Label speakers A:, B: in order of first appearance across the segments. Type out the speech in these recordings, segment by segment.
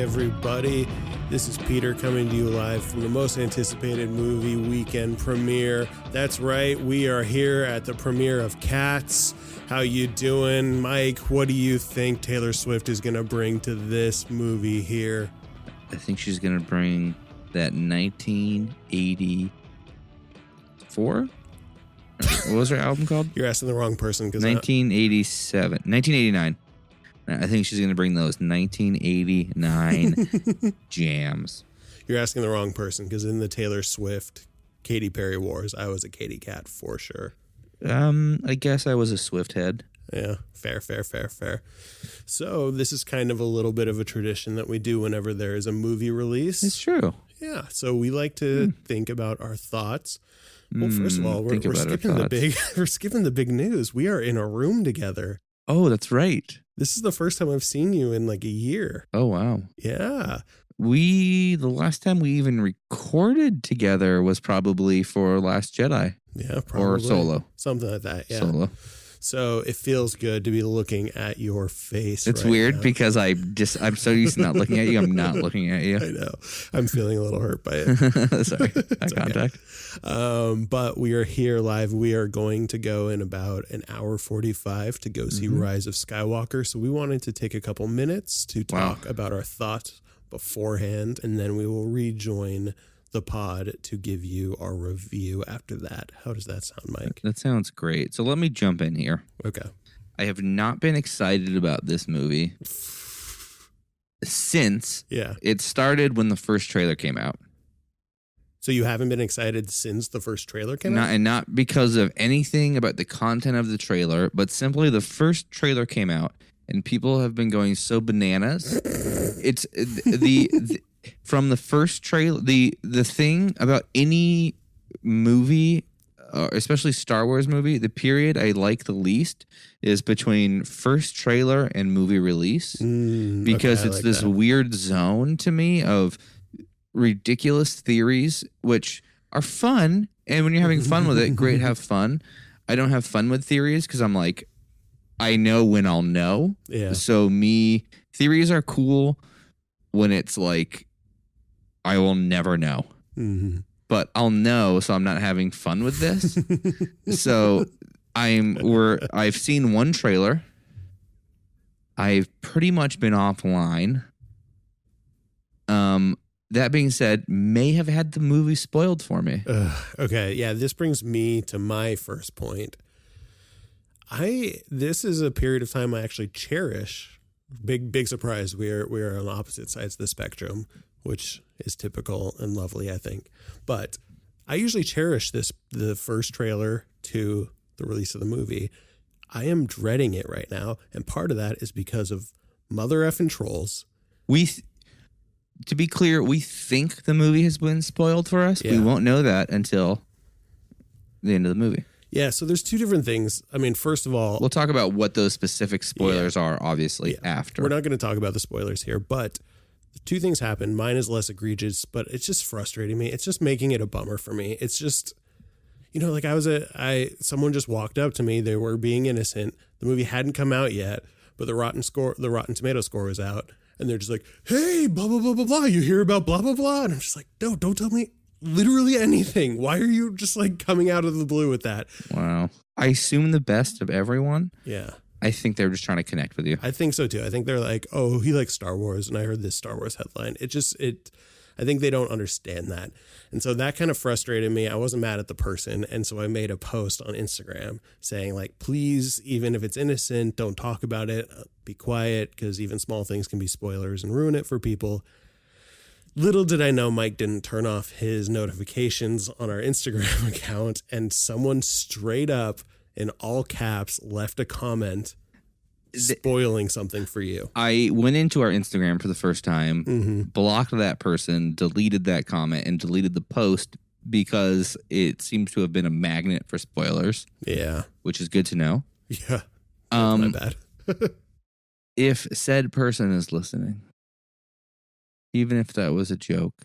A: everybody. This is Peter coming to you live from the most anticipated movie weekend premiere. That's right, we are here at the premiere of Cats. How you doing? Mike, what do you think Taylor Swift is going to bring to this movie here?
B: I think she's going to bring that 1984? What was her album called?
A: You're asking the wrong person.
B: 1989. I think she's going to bring those 1989 jams.
A: You're asking the wrong person because in the Taylor Swift Katy Perry wars, I was a Katy Cat for sure.
B: I guess I was a Swift head.
A: Yeah, fair. So this is kind of a little bit of a tradition that we do whenever there is a movie release.
B: It's true.
A: Yeah, so we like to think about our thoughts. Well, first of all, we're skipping the big news. We are in a room together.
B: Oh, that's right.
A: This is the first time I've seen you in like a year.
B: Oh, wow.
A: Yeah.
B: The last time we even recorded together was probably for Last Jedi.
A: Yeah, probably.
B: Or Solo.
A: Something like that, yeah.
B: Solo.
A: So it feels good to be looking at your face.
B: It's
A: right
B: weird
A: now.
B: because I'm so used to not looking at you. I'm not looking at you.
A: I know. I'm feeling a little hurt by it.
B: Sorry. Eye contact.
A: Okay. But we are here live. We are going to go in about an hour 45 to go see Rise of Skywalker. So we wanted to take a couple minutes to talk about our thoughts beforehand, and then we will rejoin the pod to give you our review after that. How does that sound, Mike?
B: That sounds great. So let me jump in here.
A: Okay.
B: I have not been excited about this movie since it started when the first trailer came out.
A: So you haven't been excited since the first trailer came out?
B: And not because of anything about the content of the trailer, but simply the first trailer came out and people have been going so bananas. It's from the first trailer, the thing about any movie, especially Star Wars movie, the period I like the least is between first trailer and movie release, because it's like this weird zone to me of ridiculous theories, which are fun. And when you're having fun with it, great, have fun. I don't have fun with theories because I'm like, I know when I'll know.
A: Yeah.
B: So theories are cool when it's like, I will never know, but I'll know. So I'm not having fun with this. So I've seen one trailer. I've pretty much been offline. That being said, may have had the movie spoiled for me.
A: Okay. Yeah. This brings me to my first point. This is a period of time I actually cherish. Big surprise. We are on opposite sides of the spectrum, which is typical and lovely, I think. But I usually cherish the first trailer to the release of the movie. I am dreading it right now. And part of that is because of mother effing trolls.
B: To be clear, we think the movie has been spoiled for us. Yeah. We won't know that until the end of the movie.
A: Yeah, so there's two different things. I mean, first of all,
B: we'll talk about what those specific spoilers are, obviously, after.
A: We're not going to talk about the spoilers here, but two things happened. Mine is less egregious, but it's just frustrating me. It's just making it a bummer for me. It's just, like someone just walked up to me. They were being innocent. The movie hadn't come out yet, but the Rotten Tomato score was out. And they're just like, hey, blah, blah, blah, blah, blah. You hear about blah, blah, blah. And I'm just like, no, don't tell me literally anything. Why are you just like coming out of the blue with that?
B: Wow. I assume the best of everyone.
A: Yeah.
B: I think they're just trying to connect with you.
A: I think so too. I think they're like, oh, he likes Star Wars. And I heard this Star Wars headline. I think they don't understand that. And so that kind of frustrated me. I wasn't mad at the person. And so I made a post on Instagram saying like, please, even if it's innocent, don't talk about it. Be quiet, because even small things can be spoilers and ruin it for people. Little did I know Mike didn't turn off his notifications on our Instagram account, and someone straight up in all caps left a comment spoiling something for you.
B: I went into our Instagram for the first time, blocked that person, deleted that comment, and deleted the post because it seems to have been a magnet for spoilers.
A: Yeah.
B: Which is good to know.
A: Yeah. My bad.
B: If said person is listening, even if that was a joke,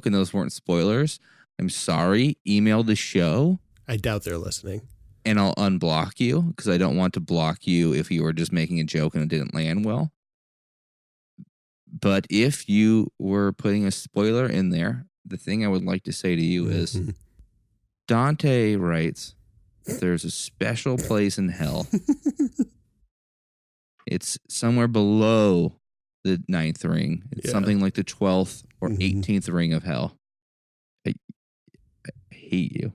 B: and those weren't spoilers, I'm sorry. Email the show.
A: I doubt they're listening.
B: And I'll unblock you because I don't want to block you if you were just making a joke and it didn't land well. But if you were putting a spoiler in there, the thing I would like to say to you is Dante writes, there's a special place in hell. It's somewhere below the 9th ring. It's something like the 12th or 18th ring of hell. I hate you.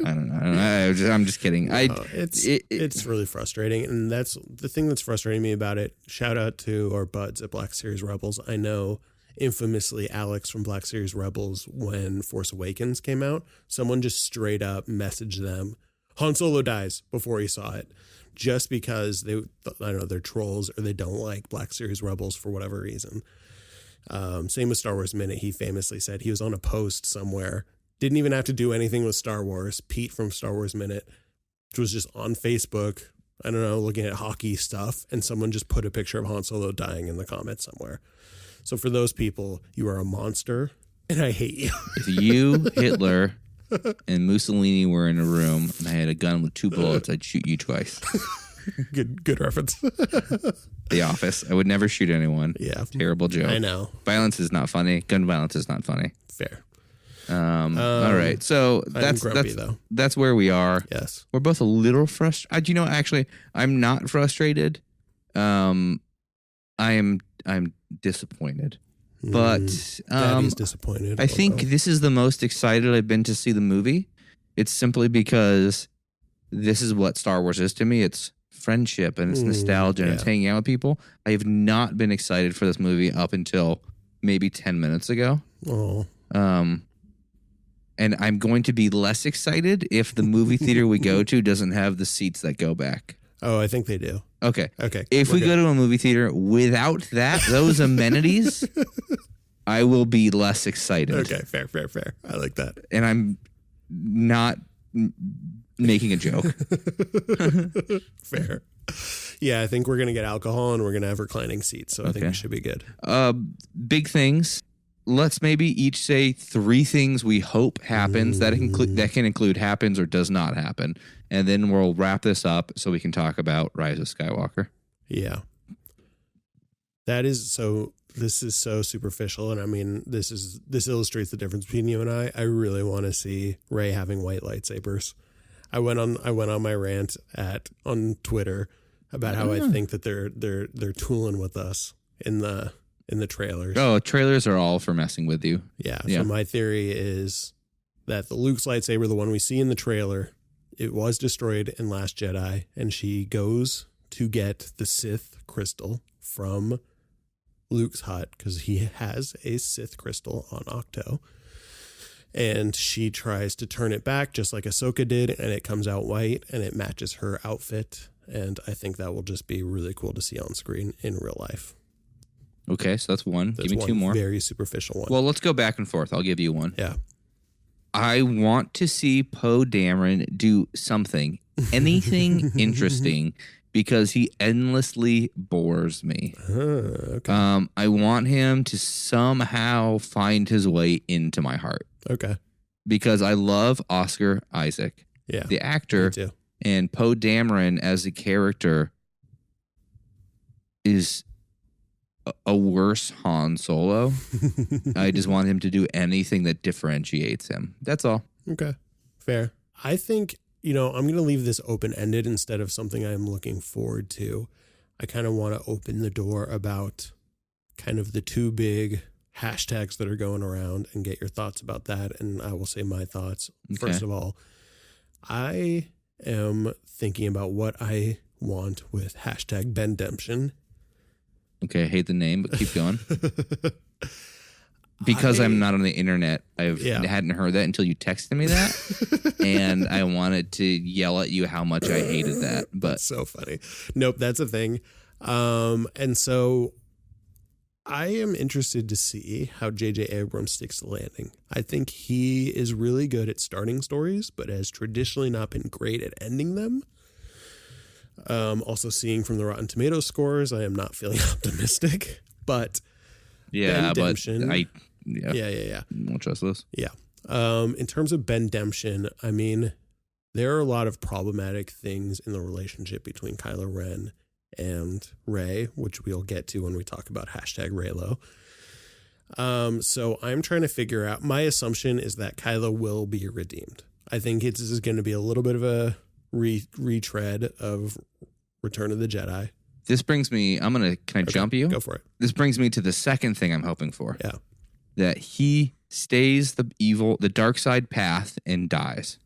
B: I don't know. I'm just kidding.
A: It's really frustrating. And that's the thing that's frustrating me about it. Shout out to our buds at Black Series Rebels. I know infamously Alex from Black Series Rebels, when Force Awakens came out, someone just straight up messaged them, Han Solo dies, before he saw it. Just because I don't know, they're trolls or they don't like Black Series Rebels for whatever reason. Same with Star Wars Minute. He famously said he was on a post somewhere, didn't even have to do anything with Star Wars. Pete from Star Wars Minute, which was just on Facebook, I don't know, looking at hockey stuff, and someone just put a picture of Han Solo dying in the comments somewhere. So for those people, you are a monster, and I hate you.
B: If you, Hitler, and Mussolini were in a room and I had a gun with 2 bullets, I'd shoot you twice.
A: Good reference.
B: The Office. I would never shoot anyone.
A: Yeah.
B: Terrible joke.
A: I know.
B: Violence is not funny. Gun violence is not funny.
A: Fair.
B: All right. So that's where we are.
A: Yes.
B: We're both a little frustrated. You know, actually, I'm not frustrated. I'm disappointed. But
A: Daddy's disappointed.
B: I think this is the most excited I've been to see the movie. It's simply because this is what Star Wars is to me. It's friendship and it's nostalgia and it's hanging out with people. I have not been excited for this movie up until maybe 10 minutes ago.
A: Oh.
B: And I'm going to be less excited if the movie theater we go to doesn't have the seats that go back.
A: Oh, I think they do.
B: Okay.
A: Okay.
B: If we go to a movie theater without those amenities, I will be less excited.
A: Okay. Fair. I like that.
B: And I'm not making a joke.
A: Fair. Yeah, I think we're going to get alcohol and we're going to have reclining seats. So I think it should be good.
B: Big things. Let's maybe each say 3 things we hope happens. That can include happens or does not happen. And then we'll wrap this up so we can talk about Rise of Skywalker.
A: Yeah. This is so superficial. And I mean, this illustrates the difference between you and I. I really want to see Rey having white lightsabers. I went on my rant on Twitter about how I think that they're tooling with us in the trailers.
B: Oh, trailers are all for messing with you.
A: Yeah. So my theory is that the Luke's lightsaber, the one we see in the trailer, it was destroyed in Last Jedi, and she goes to get the Sith crystal from Luke's hut because he has a Sith crystal on Octo. And she tries to turn it back just like Ahsoka did, and it comes out white and it matches her outfit. And I think that will just be really cool to see on screen in real life.
B: Okay, so that's one. Give me 2 more.
A: Very superficial one.
B: Well, let's go back and forth. I'll give you one.
A: Yeah.
B: I want to see Poe Dameron do something, anything interesting, because he endlessly bores me.
A: Okay.
B: I want him to somehow find his way into my heart.
A: Okay.
B: Because I love Oscar Isaac, the actor,
A: me too.
B: And Poe Dameron as a character is a worse Han Solo. I just want him to do anything that differentiates him. That's all.
A: Okay. Fair. I think, I'm going to leave this open-ended instead of something I'm looking forward to. I kind of want to open the door about kind of the 2 big hashtags that are going around and get your thoughts about that. And I will say my thoughts. Okay. First of all, I am thinking about what I want with hashtag Bendemption.
B: Okay, I hate the name, but keep going. Because I'm not on the internet, I hadn't heard that until you texted me that, and I wanted to yell at you how much I hated that. But
A: that's so funny. Nope, that's a thing. And so I am interested to see how J.J. Abrams sticks the landing. I think he is really good at starting stories, but has traditionally not been great at ending them. Also seeing from the Rotten Tomatoes scores, I am not feeling optimistic, but
B: Bendemption,
A: but
B: I won't trust this.
A: Yeah. In terms of Bendemption, I mean, there are a lot of problematic things in the relationship between Kylo Ren and Rey, which we'll get to when we talk about #Reylo. So I'm trying to figure out, my assumption is that Kylo will be redeemed. I think this is going to be a little bit of a retread of Return of the Jedi.
B: This brings me, can I jump you?
A: Go for it.
B: This brings me to the second thing I'm hoping for.
A: Yeah.
B: That he stays the dark side path and dies.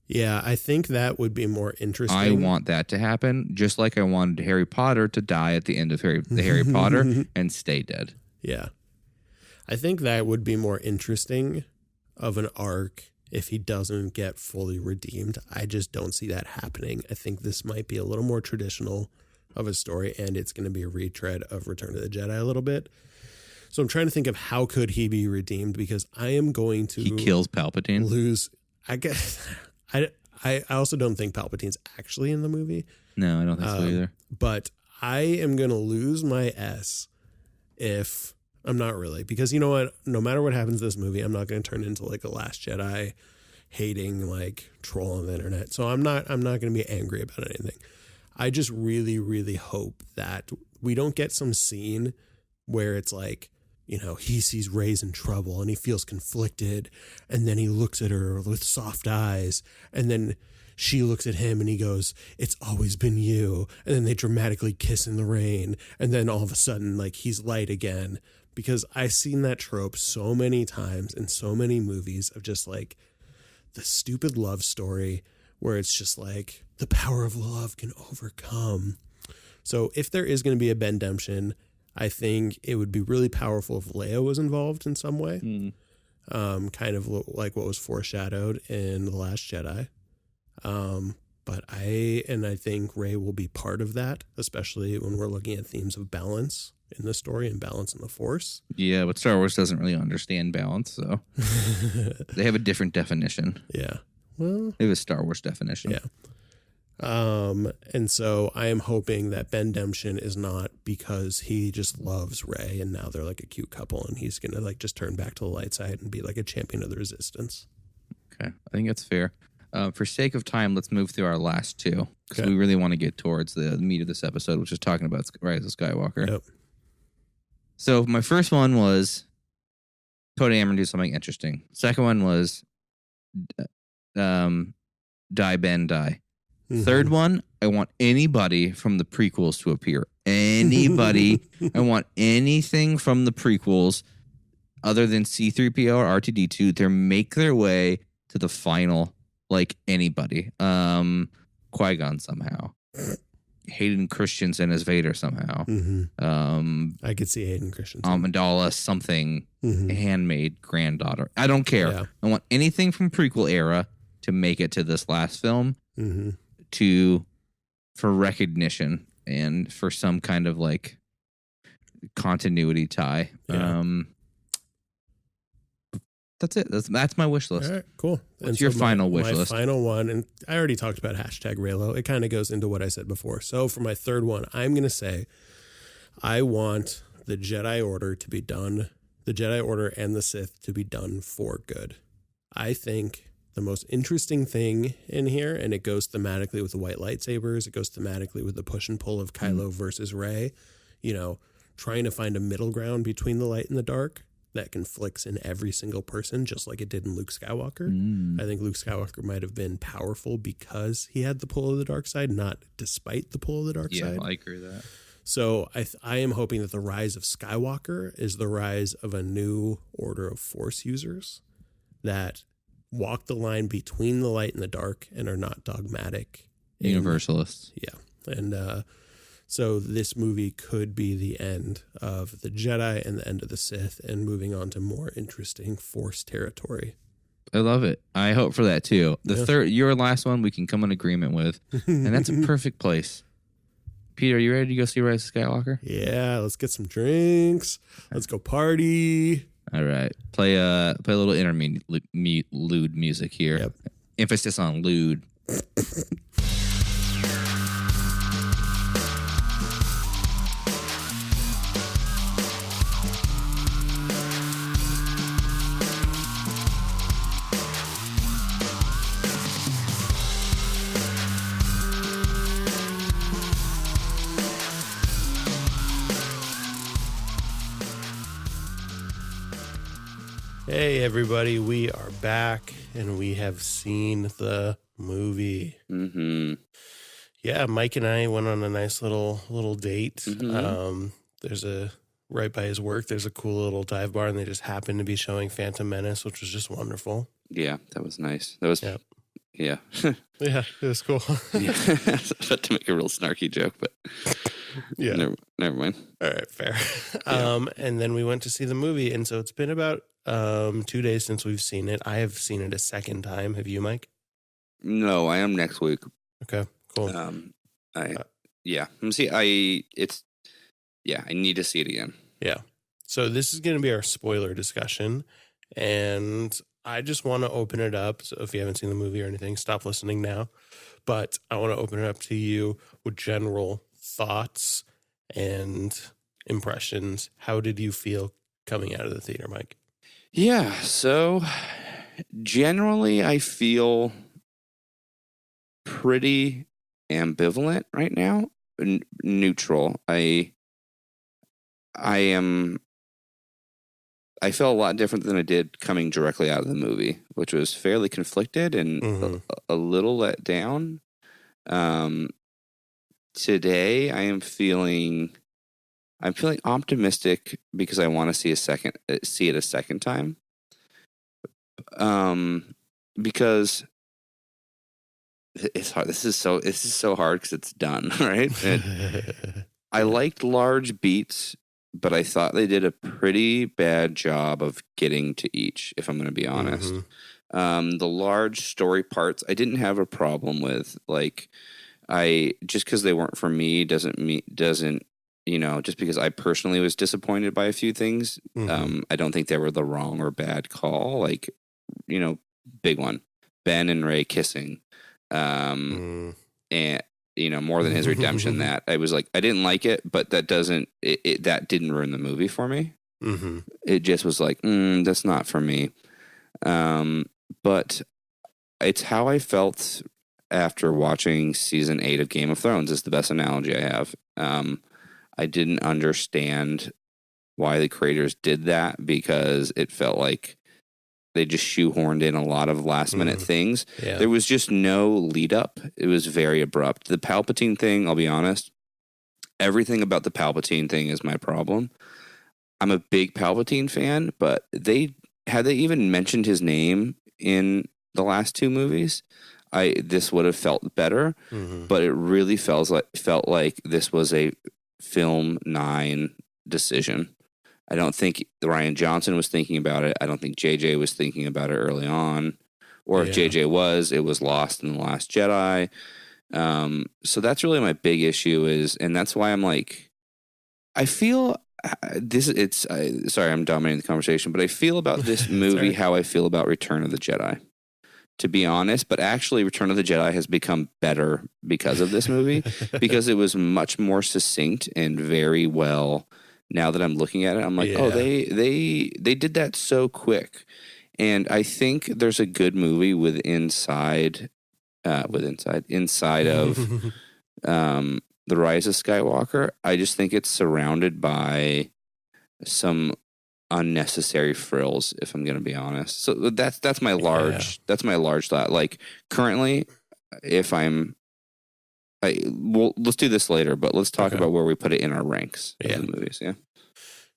A: Yeah, I think that would be more interesting.
B: I want that to happen, just like I wanted Harry Potter to die at the end of Harry Potter and stay dead.
A: Yeah. I think that would be more interesting of an arc if he doesn't get fully redeemed. I just don't see that happening. I think this might be a little more traditional of a story, and it's going to be a retread of Return of the Jedi a little bit. So I'm trying to think of how could he be redeemed, because I am going to...
B: He kills Palpatine?
A: Lose... I guess... I also don't think Palpatine's actually in the movie.
B: No, I don't think so either.
A: But I am going to lose my S if... I'm not really, because you know what? No matter what happens in this movie, I'm not going to turn into like a Last Jedi hating like troll on the internet. So I'm not going to be angry about anything. I just really, really hope that we don't get some scene where it's like, you know, he sees Rey's in trouble and he feels conflicted, and then he looks at her with soft eyes, and then she looks at him and he goes, "It's always been you." And then they dramatically kiss in the rain, and then all of a sudden, like, he's light again. Because I've seen that trope so many times in so many movies of just like the stupid love story where it's just like the power of love can overcome. So if there is going to be a Bendemption, I think it would be really powerful if Leia was involved in some way. Kind of like what was foreshadowed in The Last Jedi. But I think Rey will be part of that, especially when we're looking at themes of balance in the story and balance in the Force. Yeah,
B: but Star Wars doesn't really understand balance, so they have a different definition.
A: Yeah. Well,
B: they have a Star Wars definition.
A: Yeah. And so I am hoping that Bendemption is not because he just loves Rey and now they're like a cute couple and he's going to like just turn back to the light side and be like a champion of the Resistance.
B: Okay. I think that's fair. For sake of time, let's move through our last two because we really want to get towards the meat of this episode, which is talking about Rise of Skywalker.
A: Yep.
B: So my first one was Poe Dameron do something interesting. Second one was Die Ben Die. Mm-hmm. Third one, I want anybody from the prequels to appear. Anybody. I want anything from the prequels other than C-3PO or R2-D2 to make their way to the final, like anybody. Qui-Gon somehow. Hayden Christensen as Vader somehow.
A: Mm-hmm. I could see Hayden Christensen.
B: Amidala something, handmaid granddaughter. I don't care.
A: Yeah.
B: I want anything from prequel era to make it to this last film for recognition and for some kind of like continuity tie.
A: Yeah.
B: That's it. That's my wish list.
A: All right, cool.
B: What's your final wish list?
A: My final one, and I already talked about #Reylo. It kind of goes into what I said before. So for my third one, I'm going to say I want the Jedi Order to be done, the Jedi Order and the Sith to be done for good. I think the most interesting thing in here, and it goes thematically with the white lightsabers, it goes thematically with the push and pull of Kylo versus Rey, you know, trying to find a middle ground between the light and the dark that conflicts in every single person, just like it did in Luke Skywalker. I think Luke Skywalker might have been powerful because he had the pull of the dark side, not despite the pull of the dark side.
B: Yeah, I agree with that.
A: So I am hoping that the rise of Skywalker is the rise of a new order of Force users that walk the line between the light and the dark and are not dogmatic.
B: Universalists.
A: Yeah. And so this movie could be the end of the Jedi and the end of the Sith and moving on to more interesting Force territory.
B: I love it. I hope for that too. The third, your last one, we can come in agreement with, and that's a perfect place. Peter, are you ready to go see Rise of Skywalker?
A: Yeah, let's get some drinks. Let's go party.
B: All right. Play a little interlude music here.
A: Yep.
B: Emphasis on lewd.
A: Hey, everybody, we are back and we have seen the movie.
B: Mm-hmm.
A: Yeah, Mike and I went on a nice little date.
B: Mhm.
A: There's right by his work, there's a cool little dive bar, and they just happened to be showing Phantom Menace, which was just wonderful.
B: Yeah, that was nice. That was,
A: Yeah.
B: yeah.
A: Yeah, it was cool.
B: Yeah. I was about to make a real snarky joke, but
A: Yeah.
B: never mind.
A: All right, fair.
B: Yeah.
A: And then we went to see the movie, and so it's been about 2 days since we've seen it. I have seen it a second time. Have you, Mike?
B: No, I am next week.
A: Okay, cool.
B: I need to see it again.
A: Yeah. So this is going to be our spoiler discussion, and I just want to open it up. So if you haven't seen the movie or anything, stop listening now. But I want to open it up to you with general thoughts and impressions. How did you feel coming out of the theater, Mike?
B: Yeah, so generally I feel pretty ambivalent right now. Neutral. I felt a lot different than I did coming directly out of the movie, which was fairly conflicted and a little let down. Today I'm feeling optimistic because I want to see it a second time. Because it's hard. This is so hard because it's done, right? I liked large beats, but I thought they did a pretty bad job of getting to each, if I'm going to be honest. The large story parts, I didn't have a problem with. Like, just because they weren't for me doesn't, just because I personally was disappointed by a few things, I don't think they were the wrong or bad call. Like, big one, Ben and Ray kissing, and more than his redemption. That I was like, I didn't like it, but that didn't ruin the movie for me. It just was like, that's not for me. But it's how I felt after watching season 8 of Game of Thrones is the best analogy I have. I didn't understand why the creators did that because it felt like they just shoehorned in a lot of last minute things.
A: Yeah.
B: There was just no lead up. It was very abrupt. The Palpatine thing, I'll be honest, everything about the Palpatine thing is my problem. I'm a big Palpatine fan, but had they even mentioned his name in the last 2 movies, this would have felt better. But it really felt like this was a film 9 decision. I don't think Rian Johnson was thinking about it. I don't think JJ was thinking about it early on. Or if JJ was, it was lost in The Last Jedi. So that's really my big issue and that's why I'm like, I feel sorry, I'm dominating the conversation, but I feel about this movie how I feel about Return of the Jedi, to be honest. But actually Return of the Jedi has become better because of this movie, because it was much more succinct and very well. Now that I'm looking at it, I'm like, oh, they did that so quick. And I think there's a good movie inside of The Rise of Skywalker. I just think it's surrounded by some unnecessary frills, if I'm going to be honest. So that's my large thought. Like, currently, let's do this later, but let's talk about where we put it in our ranks of the movies. Yeah.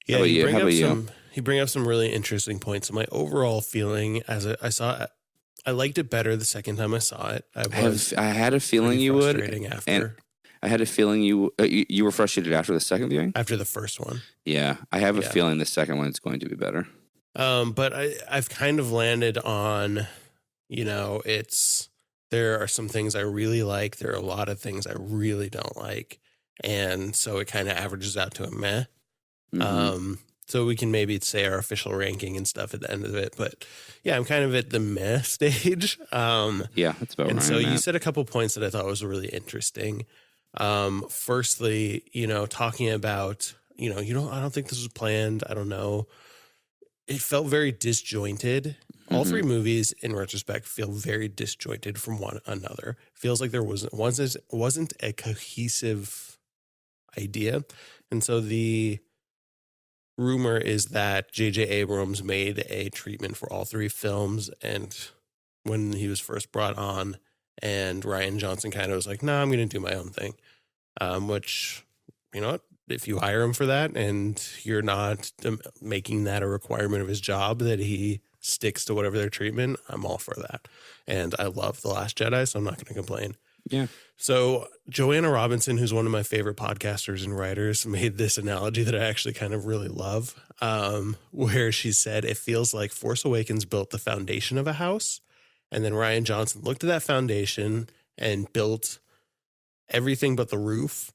A: Yeah.
B: How about you?
A: You bring up some really interesting points. So my overall feeling I liked it better the second time I saw it.
B: I had a feeling you would.
A: After.
B: And I had a feeling you were frustrated after the second viewing?
A: After the first one.
B: Yeah. I have a feeling the second one is going to be better.
A: But I've kind of landed on, there are some things I really like. There are a lot of things I really don't like. And so it kind of averages out to a meh. So we can maybe say our official ranking and stuff at the end of it. But yeah, I'm kind of at the meh stage.
B: Yeah, that's about right.
A: And so you said a couple points that I thought was really interesting. Firstly, talking about, I don't think this was planned. I don't know. It felt very disjointed. All 3 movies, in retrospect, feel very disjointed from one another. Feels like there wasn't a cohesive idea. And so the rumor is that J.J. Abrams made a treatment for all 3 films, and when he was first brought on, and Rian Johnson kind of was like, "No, I'm going to do my own thing," which, you know what? If you hire him for that and you're not making that a requirement of his job that he sticks to whatever their treatment, I'm all for that. And I love The Last Jedi, so I'm not going to complain.
B: Yeah.
A: So Joanna Robinson, who's one of my favorite podcasters and writers, made this analogy that I actually kind of really love, where she said, it feels like Force Awakens built the foundation of a house, and then Rian Johnson looked at that foundation and built everything but the roof.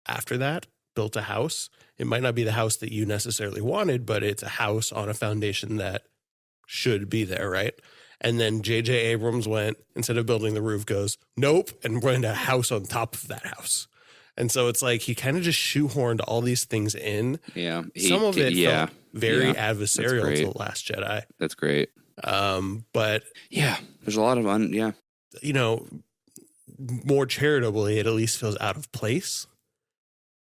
A: After that, built a house. It might not be the house that you necessarily wanted, but it's a house on a foundation that should be there, right? And then J.J. Abrams went, instead of building the roof, goes, nope, and went a house on top of that house. And so it's like he kind of just shoehorned all these things in.
B: Yeah.
A: Some of it felt very adversarial to The Last Jedi.
B: That's great.
A: But
B: yeah, there's a lot of
A: you know, more charitably, it at least feels out of place.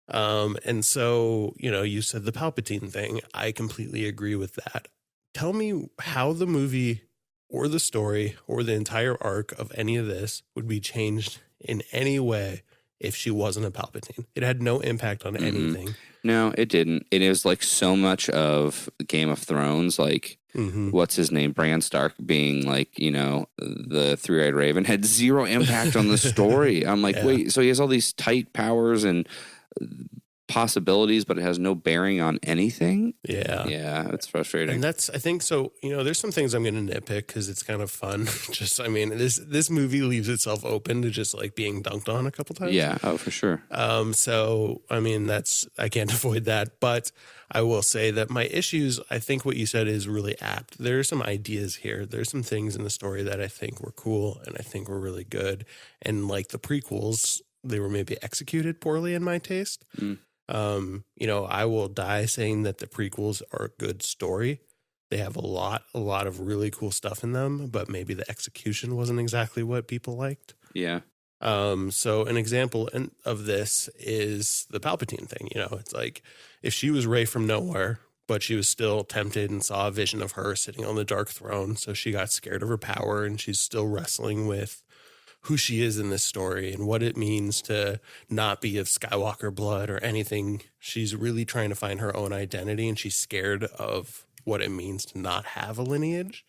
A: And so, you know, you said the Palpatine thing. I completely agree with that. Tell me how the movie or the story or the entire arc of any of this would be changed in any way if she wasn't a Palpatine. It had no impact on anything.
B: No, it didn't. It is like so much of Game of Thrones, like what's his name? Bran Stark being like, you know, the three-eyed raven had zero impact on the story. I'm like, wait, so he has all these tight powers and possibilities, but it has no bearing on anything. Yeah, it's frustrating.
A: And that's, I think, so, you know, there's some things I'm going to nitpick because it's kind of fun. Just, I mean, this movie leaves itself open to just like being dunked on a couple times.
B: Yeah, oh, for sure.
A: So, I mean, I can't avoid that, but I will say that my issues, I think what you said is really apt. There are some ideas here. There's some things in the story that I think were cool and I think were really good. And like the prequels, they were maybe executed poorly in my taste. You know, I will die saying that the prequels are a good story. They have a lot of really cool stuff in them, but maybe the execution wasn't exactly what people liked.
B: Yeah.
A: So an example of this is the Palpatine thing. You know, it's like if she was Rey from nowhere, but she was still tempted and saw a vision of her sitting on the dark throne. So she got scared of her power and she's still wrestling with who she is in this story and what it means to not be of Skywalker blood or anything. She's really trying to find her own identity and she's scared of what it means to not have a lineage.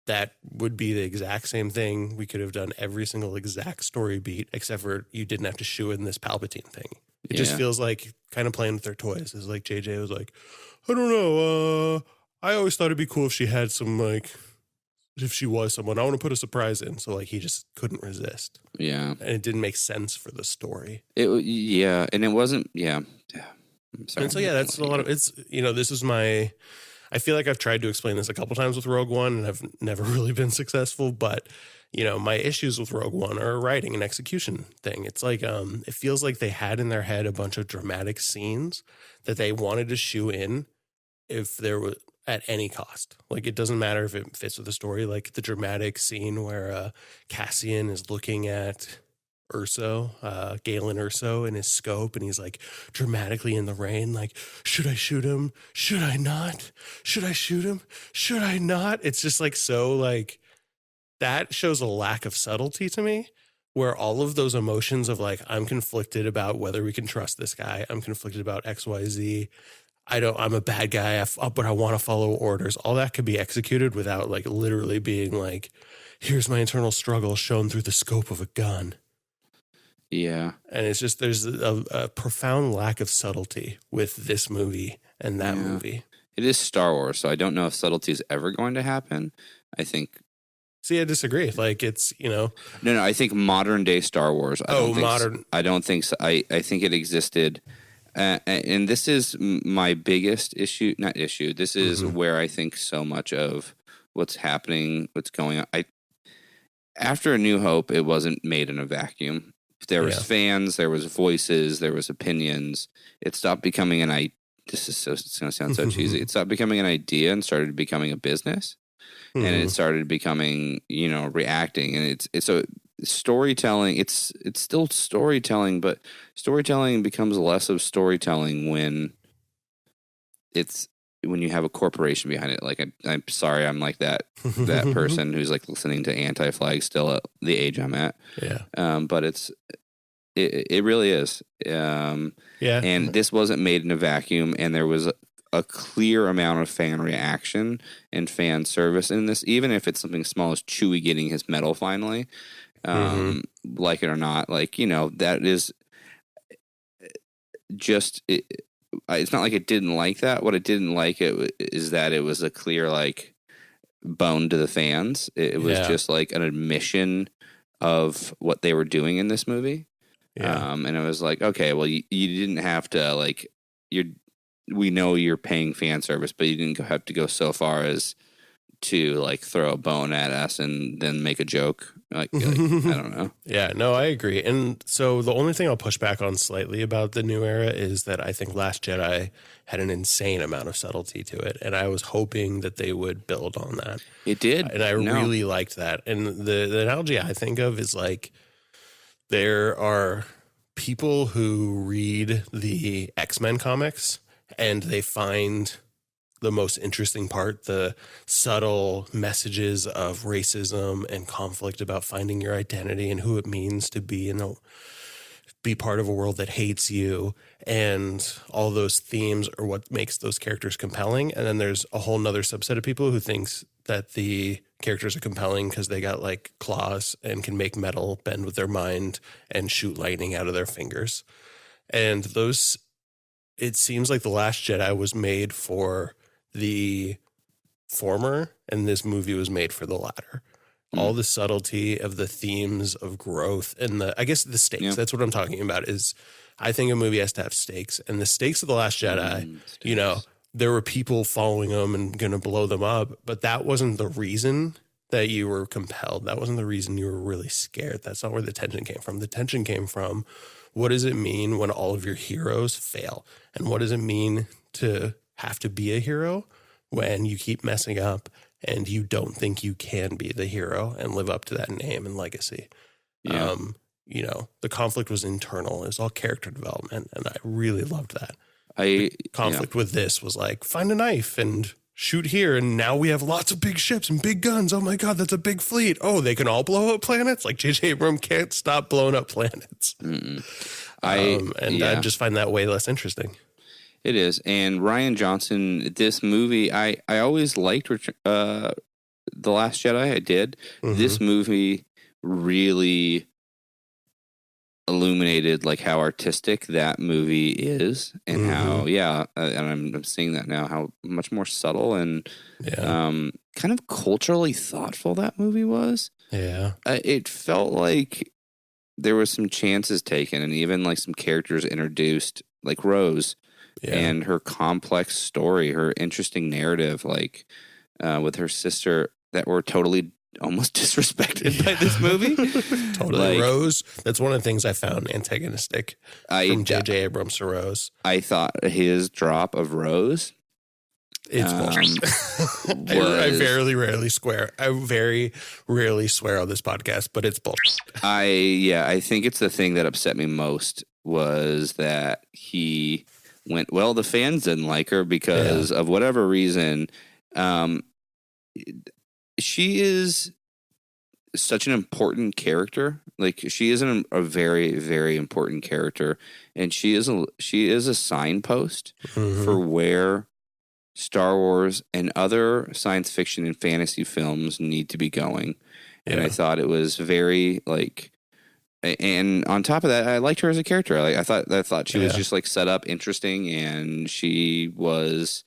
A: That would be the exact same thing. We could have done every single exact story beat, except for you didn't have to shoe in this Palpatine thing. It just feels like kind of playing with their toys. It's like JJ was like, I don't know. I always thought it'd be cool if she had some like, if she was someone, I want to put a surprise in. So like he just couldn't resist.
B: Yeah.
A: And it didn't make sense for the story.
B: And it wasn't, I'm sorry.
A: And so, that's a lot of, it's, you know, this is my, I feel like I've tried to explain this a couple times with Rogue One and I've never really been successful, but you know, my issues with Rogue One are a writing and execution thing. It's like, it feels like they had in their head a bunch of dramatic scenes that they wanted to shoe in if there was, at any cost. Like, it doesn't matter if it fits with the story. Like the dramatic scene where Cassian is looking at Galen Erso in his scope, and he's like dramatically in the rain, like, should I shoot him? Should I not? Should I shoot him? Should I not? It's just like, so like, that shows a lack of subtlety to me, where all of those emotions of like, I'm conflicted about whether we can trust this guy. I'm conflicted about XYZ. I'm a bad guy, but I want to follow orders. All that could be executed without like literally being like, here's my internal struggle shown through the scope of a gun.
B: Yeah.
A: And it's just, there's a profound lack of subtlety with this movie and that movie.
B: It is Star Wars, so I don't know if subtlety is ever going to happen. I think.
A: See, I disagree. Like, it's, you know.
B: No, I think modern day Star Wars. I don't think so. I think it existed. And this is my biggest issue, not issue. This is where I think so much of what's happening, what's going on. After A New Hope, it wasn't made in a vacuum. There was fans, there was voices, there was opinions. It stopped becoming it's going to sound so cheesy. It stopped becoming an idea and started becoming a business. And it started becoming, you know, reacting. And it's a storytelling. It's still storytelling, but storytelling becomes less of storytelling when it's when you have a corporation behind it. Like I'm sorry, I'm like that person who's like listening to Anti-Flag still at the age I'm at.
A: Yeah.
B: But it really is.
A: Yeah.
B: And this wasn't made in a vacuum, and there was a clear amount of fan reaction and fan service in this, even if it's something small as Chewie getting his medal finally. Like it or not, like, you know, that is just it's not like it didn't like that. What it didn't like is that it was a clear like bone to the fans. It was just like an admission of what they were doing in this movie. And it was like, okay, well, you didn't have to like we know you're paying fan service, but you didn't have to go so far as to like throw a bone at us and then make a joke. Like I don't know.
A: Yeah, no, I agree. And so the only thing I'll push back on slightly about the new era is that I think Last Jedi had an insane amount of subtlety to it. And I was hoping that they would build on that.
B: It did.
A: And I really liked that. And the analogy I think of is like there are people who read the X-Men comics and they find the most interesting part, the subtle messages of racism and conflict about finding your identity and who it means to be be part of a world that hates you, and all those themes are what makes those characters compelling. And then there's a whole nother subset of people who thinks that the characters are compelling because they got like claws and can make metal bend with their mind and shoot lightning out of their fingers. And those, it seems like The Last Jedi was made for the former, and this movie was made for the latter. All the subtlety of the themes of growth and I guess the stakes. Yeah. That's what I'm talking about. Is I think a movie has to have stakes, and the stakes of The Last Jedi, you know, there were people following them and going to blow them up, but that wasn't the reason that you were compelled. That wasn't the reason you were really scared. That's not where the tension came from. The tension came from, what does it mean when all of your heroes fail? And what does it mean to have to be a hero when you keep messing up and you don't think you can be the hero and live up to that name and legacy? Yeah. You know, the conflict was internal. It was all character development, and I really loved that. The conflict with this was like, find a knife and shoot here, and now we have lots of big ships and big guns. Oh my God, that's a big fleet. Oh, they can all blow up planets? Like J.J. Abrams can't stop blowing up planets. I just find that way less interesting.
B: It is. And Rian Johnson, this movie, I always liked The Last Jedi. I did. This movie really illuminated like how artistic that movie is, and how and I'm seeing that now, how much more subtle and kind of culturally thoughtful that movie was. It felt like there was some chances taken, and even like some characters introduced, like Rose and her complex story, her interesting narrative, like with her sister, that were totally almost disrespected by this movie.
A: Totally. Like, Rose, that's one of the things I found antagonistic from J.J. Abrams to Rose.
B: I thought his drop of Rose,
A: it's bullshit. I very rarely swear. I very rarely swear on this podcast, but it's bullshit.
B: I think it's the thing that upset me most was that he went, well, the fans didn't like her because of whatever reason. She is such an important character. Like, she is a very, very important character, and she is a signpost for where Star Wars and other science fiction and fantasy films need to be going. And I thought it was very like, and on top of that, I liked her as a character. Like, I thought she was just like set up interesting, and she was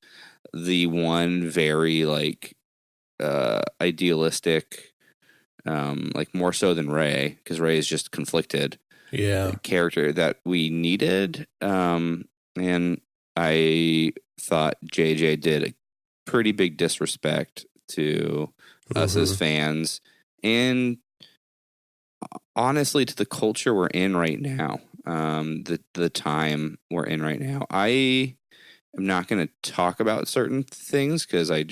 B: the one very like idealistic, like more so than Rey, because Rey is just conflicted character that we needed. And I thought JJ did a pretty big disrespect to us as fans, and honestly to the culture we're in right now, the time we're in right now. I am not going to talk about certain things because I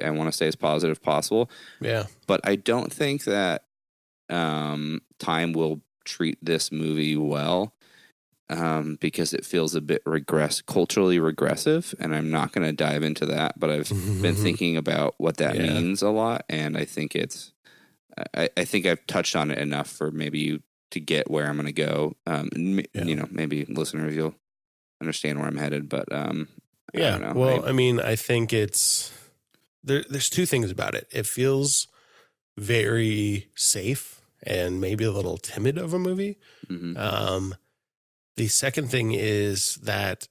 B: want to stay as positive as possible. Yeah. But I don't think that time will treat this movie well.
C: because it feels a bit culturally regressive, and I'm not going to dive into that, but I've been thinking about what that means a lot, and I think I think I've touched on it enough for maybe you to get where I'm going to go. Maybe listeners, you'll understand where I'm headed, but I don't know.
A: Well, I mean, I think it's there's two things about it. It feels very safe and maybe a little timid of a movie. The second thing is that,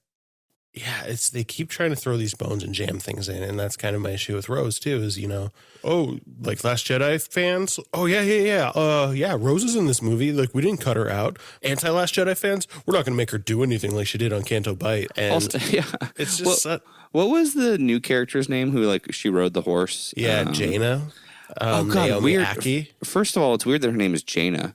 A: they keep trying to throw these bones and jam things in. And that's kind of my issue with Rose too, is, like Last Jedi fans. Oh yeah. Rose is in this movie. Like, we didn't cut her out. Anti-Last Jedi fans, we're not going to make her do anything like she did on Canto Bight. And
C: also,
A: it's just,
C: what was the new character's name who, like, she rode the horse?
A: Jaina.
C: Oh God,
A: Naomi
C: weird.
A: Aki.
C: First of all, it's weird that her name is Jaina.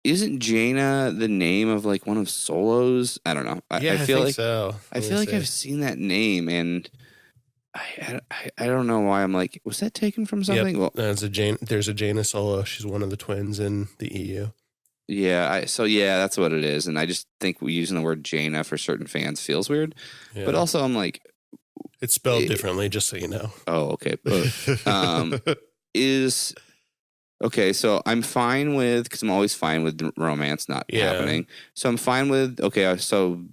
C: Isn't Jaina the name of, like, one of Solo's? I don't know. I feel
A: think
C: like
A: so.
C: I feel like I've seen that name, and I don't know why I'm like, was that taken from something?
A: Yep. Well, there's a Jaina Solo. She's one of the twins in the EU.
C: Yeah, that's what it is, and I just think using the word Jaina for certain fans feels weird. Yeah. But also, I'm like,
A: it's spelled differently, just so you know.
C: Oh, okay. Okay, so I'm fine with, because I'm always fine with romance not happening. So I'm fine with, so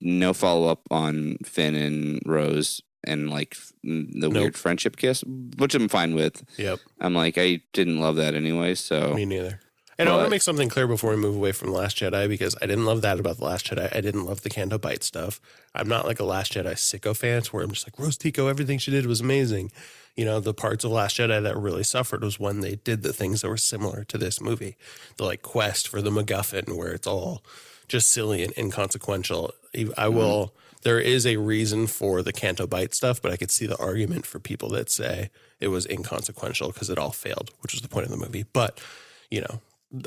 C: no follow-up on Finn and Rose and, like, the weird friendship kiss, which I'm fine with.
A: Yep.
C: I'm like, I didn't love that anyway, so.
A: Me neither. And I want to make something clear before we move away from The Last Jedi, because I didn't love that about The Last Jedi. I didn't love the Canto Bight stuff. I'm not like a Last Jedi sicko fan where I'm just like, Rose Tico, everything she did was amazing. The parts of Last Jedi that really suffered was when they did the things that were similar to this movie. The, like, quest for the MacGuffin, where it's all just silly and inconsequential. There is a reason for the Canto Bight stuff, but I could see the argument for people that say it was inconsequential because it all failed, which was the point of the movie. But,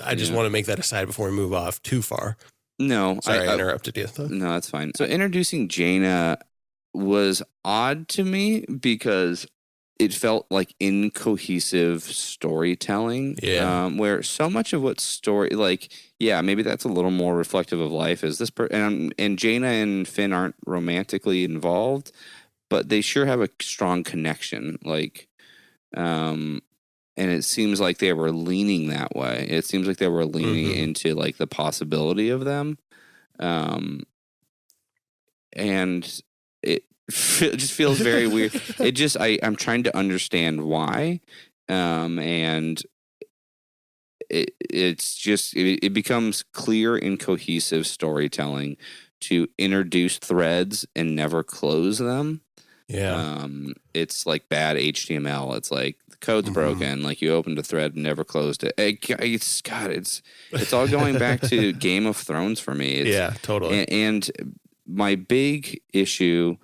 A: I just want to make that aside before we move off too far.
C: No.
A: Sorry, I interrupted you.
C: No, that's fine. So introducing Jaina was odd to me because it felt like incohesive storytelling.
A: Yeah.
C: Where so much of what story, like, maybe that's a little more reflective of life. Is this and Jaina and Finn aren't romantically involved, but they sure have a strong connection. Like, and it seems like they were leaning that way. It seems like they were leaning into, like, the possibility of them. And it just feels very weird. I'm trying to understand why. And it becomes clear and cohesive storytelling to introduce threads and never close them.
A: Yeah.
C: It's like bad HTML. It's like the code's broken. Like, you opened a thread and never closed it. It's all going back to Game of Thrones for me.
A: Totally.
C: And my big issue,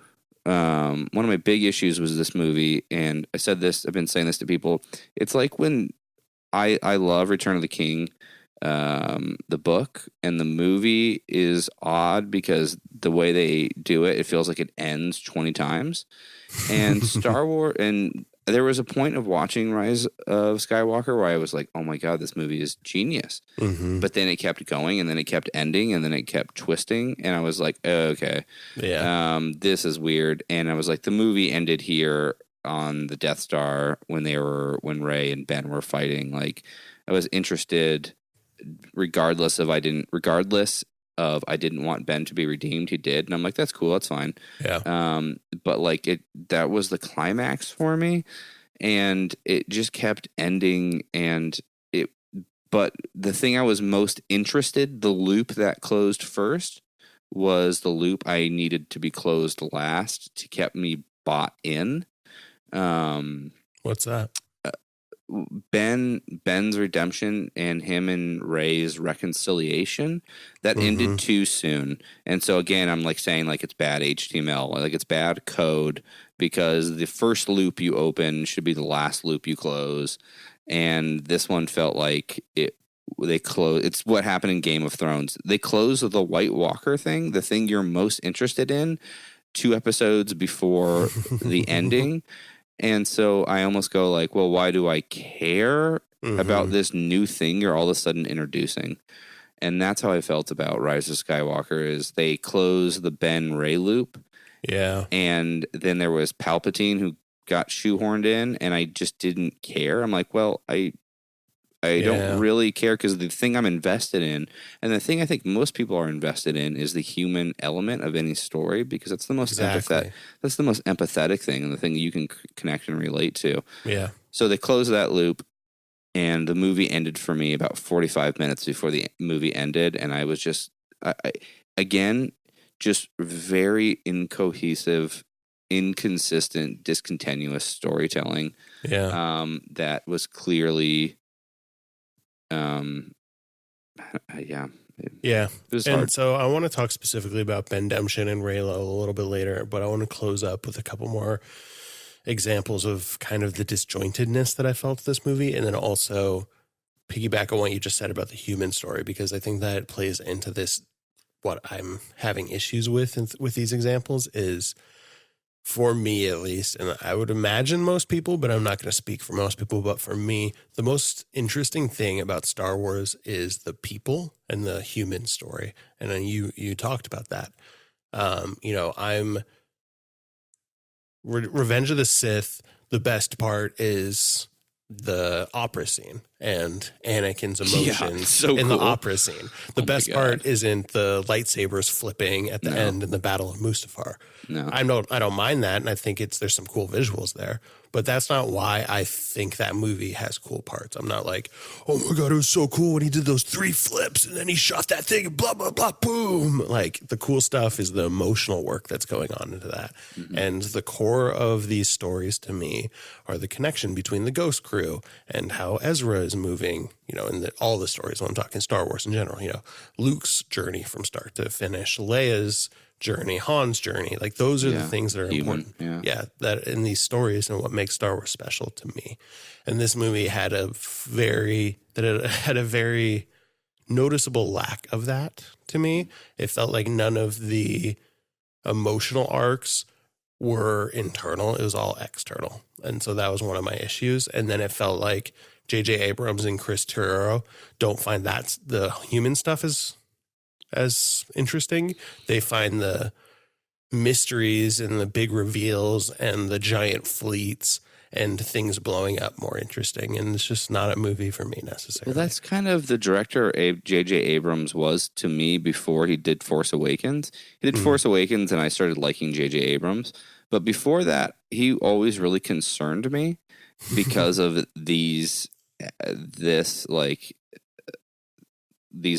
C: one of my big issues was this movie, and I've been saying this to people. It's like when I love Return of the King, the book, and the movie is odd because the way they do it feels like it ends 20 times. And Star Wars, and there was a point of watching Rise of Skywalker where I was like, oh my God, this movie is genius. But then it kept going, and then it kept ending, and then it kept twisting, and I was like, okay, this is weird. And I was like, the movie ended here on the Death Star when Rey and Ben were fighting. Like, I was interested, regardless of I didn't want Ben to be redeemed. He did, and I'm like, that's cool, that's fine. But, like, that was the climax for me, and it just kept ending. But the thing I was most interested, the loop that closed first, was the loop I needed to be closed last to keep me bought in.
A: What's that?
C: Ben's redemption and him and Rey's reconciliation that ended too soon. And so again, I'm like saying, like, it's bad HTML, like it's bad code, because the first loop you open should be the last loop you close. And this one felt like it's what happened in Game of Thrones. They closed the White Walker thing, the thing you're most interested in, 2 episodes before the ending. And so I almost go like, well, why do I care about this new thing you're all of a sudden introducing? And that's how I felt about Rise of Skywalker is they closed the Ben Ray loop.
A: Yeah.
C: And then there was Palpatine who got shoehorned in, and I just didn't care. I'm like, well, I don't really care because the thing I'm invested in, and the thing I think most people are invested in, is the human element of any story, because that's the most that's the most empathetic thing and the thing you can connect and relate to.
A: Yeah.
C: So they closed that loop, and the movie ended for me about 45 minutes before the movie ended, and I was just, again, just very incohesive, inconsistent, discontinuous storytelling.
A: Yeah.
C: That was clearly, yeah.
A: Yeah.
C: It was
A: and
C: hard.
A: So I want to talk specifically about Bendemption and Raylo a little bit later, but I want to close up with a couple more examples of kind of the disjointedness that I felt this movie, and then also piggyback on what you just said about the human story, because I think that plays into this. What I'm having issues with these examples is, for me at least, and I would imagine most people, but I'm not going to speak for most people, but for me, the most interesting thing about Star Wars is the people and the human story. And then you talked about that. Revenge of the Sith, the best part is the opera scene and Anakin's emotions in the opera scene. The best part isn't the lightsabers flipping at the end in the Battle of Mustafar.
C: No,
A: I don't mind that, and I think there's some cool visuals there. But that's not why I think that movie has cool parts. I'm not like, oh my God, it was so cool when he did those 3 flips and then he shot that thing and blah, blah, blah, boom. Like, the cool stuff is the emotional work that's going on into that. Mm-hmm. And the core of these stories to me are the connection between the Ghost Crew and how Ezra is moving, in all the stories. When I'm talking Star Wars in general, Luke's journey from start to finish, Leia's journey, Han's journey, like those are the things that are important. That in these stories and what makes Star Wars special to me. And this movie had a very noticeable lack of that to me. It felt like none of the emotional arcs were internal. It was all external. And so that was one of my issues. And then it felt like J.J. Abrams and Chris Terrio don't find that the human stuff as interesting. They find the mysteries and the big reveals and the giant fleets and things blowing up more interesting. And it's just not a movie for me necessarily.
C: Well, that's kind of the director J.J. Abrams was to me before he did Force Awakens. He did Force Awakens and I started liking J.J. Abrams. But before that, he always really concerned me because of these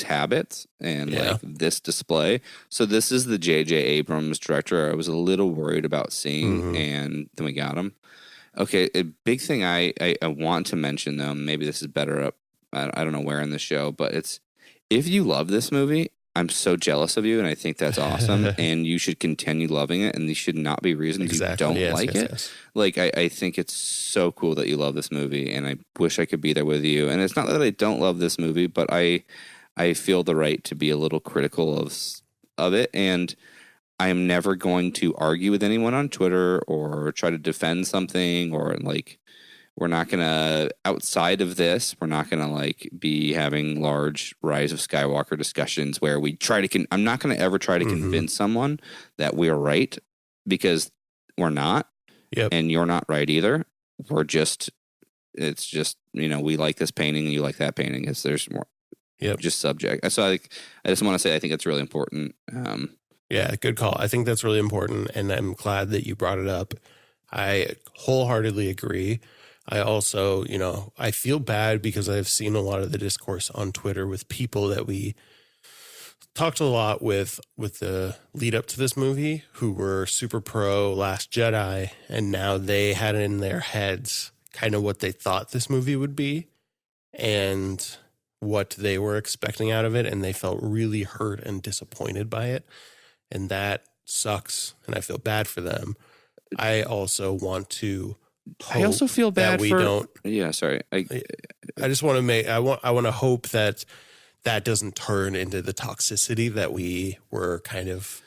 C: habits and like this display. So this is the J.J. Abrams director I was a little worried about seeing, and then we got him. Okay, a big thing I want to mention, though, maybe this is better up, I don't know where in the show, but it's, if you love this movie, I'm so jealous of you, and I think that's awesome, and you should continue loving it, and these should not be reasons you don't like it. Yes. Like, I think it's so cool that you love this movie, and I wish I could be there with you. And it's not that I don't love this movie, but I feel the right to be a little critical of it, and I'm never going to argue with anyone on Twitter or try to defend something, or like, we're not going to, outside of this, we're not going to like be having large Rise of Skywalker discussions where we try to, I'm not going to ever try to convince someone that we're right, because we're not, and you're not right either. We're just, it's just, we like this painting and you like that painting. There's more. Just subject. So I just want to say I think it's really important.
A: Yeah, good call. I think that's really important, and I'm glad that you brought it up. I wholeheartedly agree. I also, I feel bad because I've seen a lot of the discourse on Twitter with people that we talked a lot with the lead up to this movie who were super pro Last Jedi, and now they had in their heads kind of what they thought this movie would be and what they were expecting out of it, and they felt really hurt and disappointed by it. And that sucks, and I feel bad for them. I also want to
C: I also feel bad
A: that we
C: for,
A: don't.
C: Yeah, sorry.
A: I just want to make. I want to hope that doesn't turn into the toxicity that we were kind of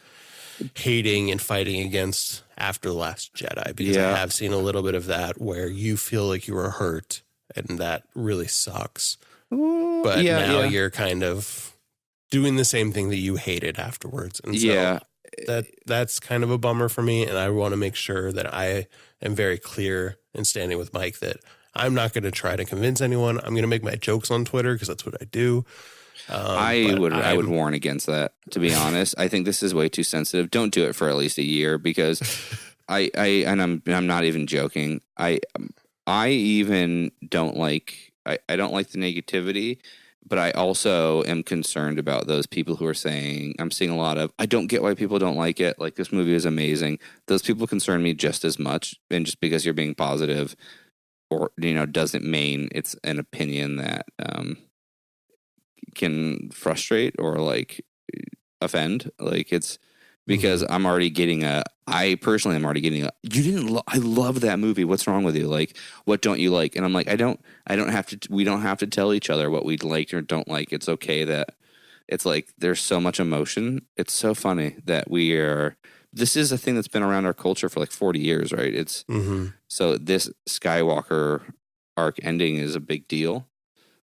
A: hating and fighting against after The Last Jedi, because I have seen a little bit of that where you feel like you were hurt, and that really sucks. But now you're kind of doing the same thing that you hated afterwards. And so
C: Yeah.
A: that's kind of a bummer for me. And I want to make sure that I am very clear in standing with Mike that I'm not going to try to convince anyone. I'm going to make my jokes on Twitter because that's what I do.
C: I would warn against that, to be honest. I think this is way too sensitive. Don't do it for at least a year, because I'm not even joking. I even don't like I don't like the negativity, but I also am concerned about those people who are saying, I'm seeing a lot of, I don't get why people don't like it. Like, this movie is amazing. Those people concern me just as much. And just because you're being positive, or, doesn't mean it's an opinion that can frustrate or like offend. Like, it's because I'm already getting I personally am already getting I love that movie. What's wrong with you? Like, what don't you like? And I'm like, we don't have to tell each other what we like or don't like. It's okay that it's like, there's so much emotion. It's so funny that this is a thing that's been around our culture for like 40 years, right? It's so this Skywalker arc ending is a big deal,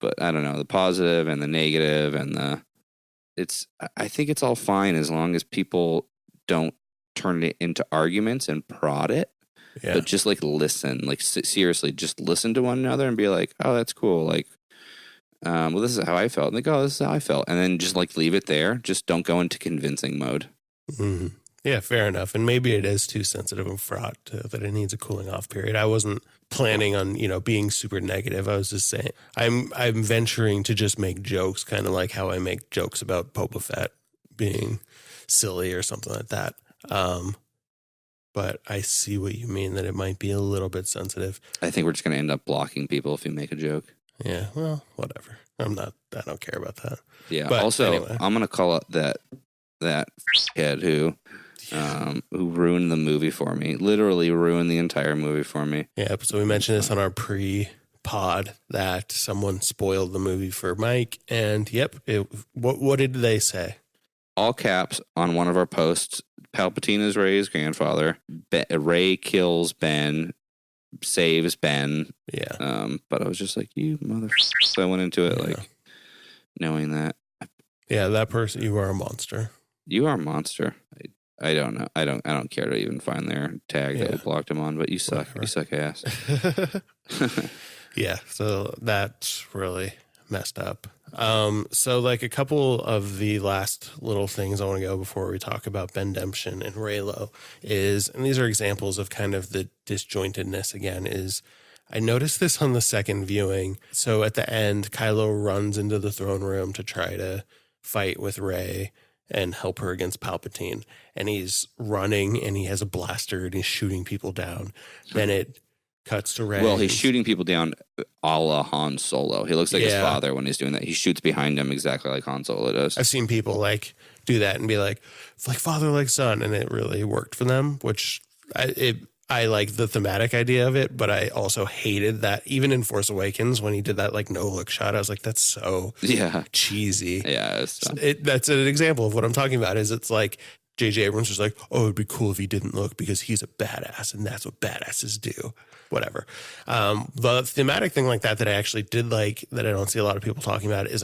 C: but I don't know, the positive and the negative and I think it's all fine as long as people don't turn it into arguments and prod it, but just like listen, like seriously, just listen to one another and be like, oh, that's cool. Like, well, this is how I felt. And like, oh, this is how I felt. And then just like leave it there. Just don't go into convincing mode.
A: Mm-hmm. Yeah, fair enough. And maybe it is too sensitive and fraught that it needs a cooling off period. I wasn't planning on, being super negative. I was just saying I'm venturing to just make jokes, kind of like how I make jokes about Boba Fett being silly or something like that. But I see what you mean, that it might be a little bit sensitive.
C: I think we're just going to end up blocking people if you make a joke.
A: Yeah, well, whatever. I don't care about that.
C: Yeah.
A: But
C: also,
A: anyway.
C: I'm going to call out that kid who ruined the movie for me. Literally ruined the entire movie for me.
A: Yeah, so we mentioned this on our pre-pod that someone spoiled the movie for Mike, and what did they say?
C: All caps on one of our posts, Palpatine is Rey's grandfather. Rey kills Ben, saves Ben.
A: Yeah.
C: But I was just like, you motherfucker. So I went into it like knowing that. Yeah,
A: that person, you are a monster.
C: You are a monster. I don't know. I don't care to even find their tag that we blocked him on, but you suck. Whatever. You suck ass.
A: Yeah, so that's really messed up. So like a couple of the last little things I want to go before we talk about Bendemption and Reylo and these are examples of kind of the disjointedness again, is I noticed this on the second viewing. So at the end, Kylo runs into the throne room to try to fight with Rey and help her against Palpatine. And he's running and he has a blaster and he's shooting people down. Then it cuts to Rey.
C: Well, he's shooting people down a la Han Solo. He looks like his father when he's doing that. He shoots behind him exactly like Han Solo does.
A: I've seen people like do that and be like father, like son. And it really worked for them, which I like the thematic idea of it, but I also hated that even in Force Awakens when he did that like no look shot, I was like, that's so cheesy.
C: Yeah.
A: That's an example of what I'm talking about. Is it's like J.J. Abrams was like, oh, it'd be cool if he didn't look because he's a badass and that's what badasses do. Whatever. The thematic thing like that I actually did like, that I don't see a lot of people talking about, is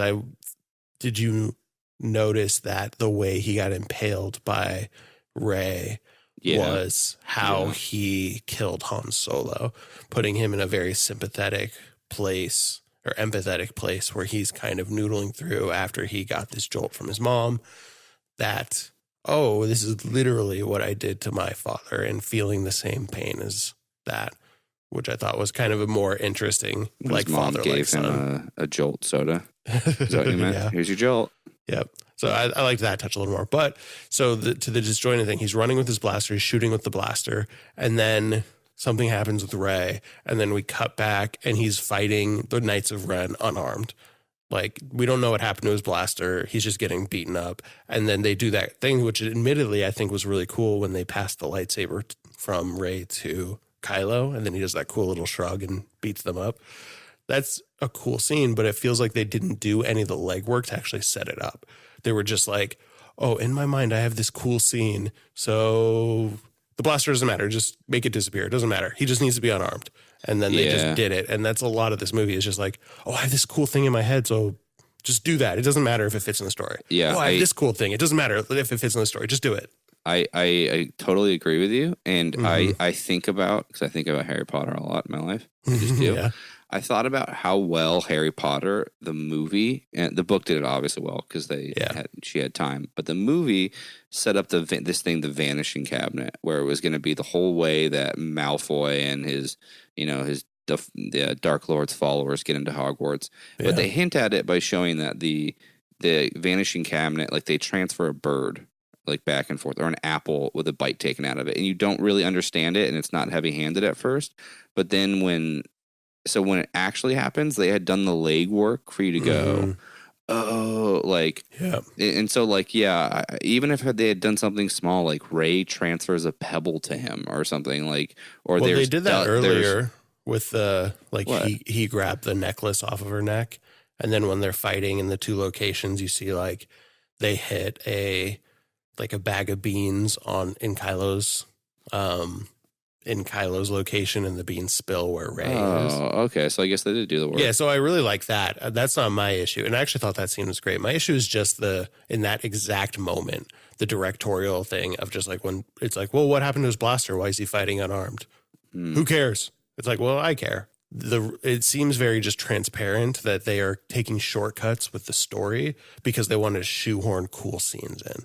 A: did you notice that the way he got impaled by Rey was how he killed Han Solo, putting him in a very sympathetic place or empathetic place where he's kind of noodling through after he got this jolt from his mom that, oh, this is literally what I did to my father, and feeling the same pain as that, which I thought was kind of a more interesting, like,
C: mom
A: father
C: gave
A: like son.
C: Him a jolt soda. Is that what you meant? Yeah. Here's your jolt.
A: Yep. So I liked that touch a little more. But so to the disjointed thing, he's running with his blaster, he's shooting with the blaster, and then something happens with Rey, and then we cut back and he's fighting the Knights of Ren unarmed. Like, we don't know what happened to his blaster. He's just getting beaten up. And then they do that thing, which admittedly I think was really cool, when they passed the lightsaber from Rey to Kylo, and then he does that cool little shrug and beats them up. That's a cool scene, but it feels like they didn't do any of the legwork to actually set it up. They were just like, oh, in my mind, I have this cool scene, so the blaster doesn't matter. Just make it disappear. It doesn't matter. He just needs to be unarmed. And then they just did it. And that's a lot of this movie, is just like, oh, I have this cool thing in my head, so Just do that. It doesn't matter if it fits in the story.
C: Yeah,
A: Oh, I have this cool thing. It doesn't matter if it fits in the story. Just do it.
C: I totally agree with you, and
A: Mhm.
C: I think about Harry Potter a lot in my life. I just do.
A: Yeah.
C: I thought about how well Harry Potter, the movie, and the book did it obviously well because she had time, but the movie set up the Vanishing Cabinet, where it was going to be the whole way that Malfoy and his the Dark Lord's followers get into Hogwarts.
A: Yeah.
C: But they hint at it by showing that the Vanishing Cabinet, like they transfer a bird like back and forth, or an apple with a bite taken out of it, and you don't really understand it, and it's not heavy-handed at first. But then when it actually happens, they had done the legwork for you to go, oh, like,
A: yeah.
C: And so, like, yeah, even if they had done something small, like Ray transfers a pebble to him or something, like, or
A: Well, they did that earlier with
C: What?
A: he grabbed the necklace off of her neck, and then when they're fighting in the two locations, you see like they hit a bag of beans in Kylo's location, and the beans spill where Ray is.
C: Oh, okay. So I guess they did do the work.
A: Yeah, so I really like that. That's not my issue. And I actually thought that scene was great. My issue is just in that exact moment, the directorial thing of just like when it's like, well, what happened to his blaster? Why is he fighting unarmed? Who cares? It's like, well, I care. It seems very just transparent that they are taking shortcuts with the story because they wanted to shoehorn cool scenes in.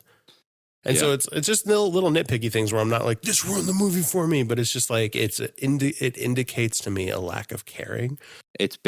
A: And so it's just little nitpicky things where I'm not like, this ruined the movie for me, but it's just like it indicates to me a lack of caring.
C: It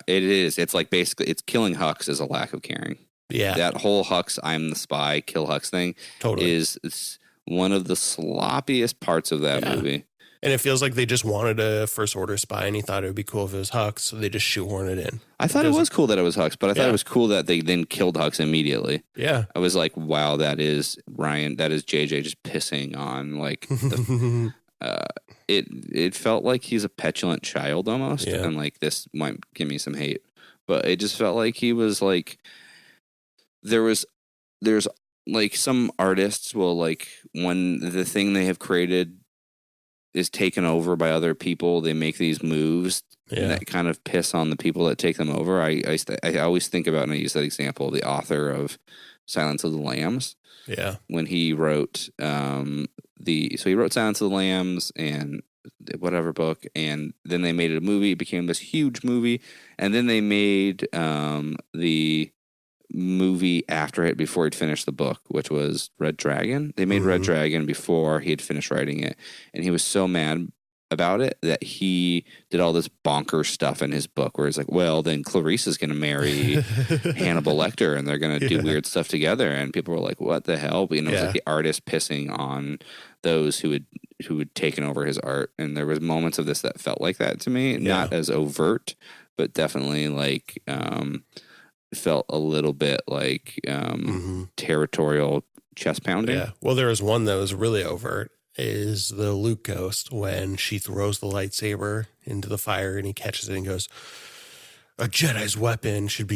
C: is. It's like basically it's killing Hux is a lack of caring.
A: Yeah,
C: that whole Hux, I'm the spy, kill Hux thing is one of the sloppiest parts of that movie.
A: And it feels like they just wanted a First Order spy, and he thought it would be cool if it was Hux, so they just shoehorn it in.
C: I thought it was cool that it was Hux, but I thought it was cool that they then killed Hux immediately.
A: Yeah.
C: I was like, wow, that is Ryan, that is JJ just pissing on like it felt like he's a petulant child almost. Yeah. And like this might give me some hate. But it just felt like he was like there's like some artists will like when the thing they have created is taken over by other people, they make these moves that kind of piss on the people that take them over. I always think about, and I use that example, the author of Silence of the Lambs.
A: Yeah.
C: When he wrote he wrote Silence of the Lambs and whatever book, and then they made it a movie. It became this huge movie, and then they made the movie after it before he'd finished the book, which was Red Dragon. They made Red Dragon before he had finished writing it, and he was so mad about it that he did all this bonkers stuff in his book where he's like, well, then Clarice is going to marry Hannibal Lecter and they're going to do weird stuff together, and people were like, what the hell? But, it was like the artist pissing on those who had taken over his art, and there was moments of this that felt like that to me, not as overt, but definitely like felt a little bit like territorial chest pounding.
A: Yeah. Well, there was one that was really overt, is the Luke ghost when she throws the lightsaber into the fire and he catches it and goes, a Jedi's weapon should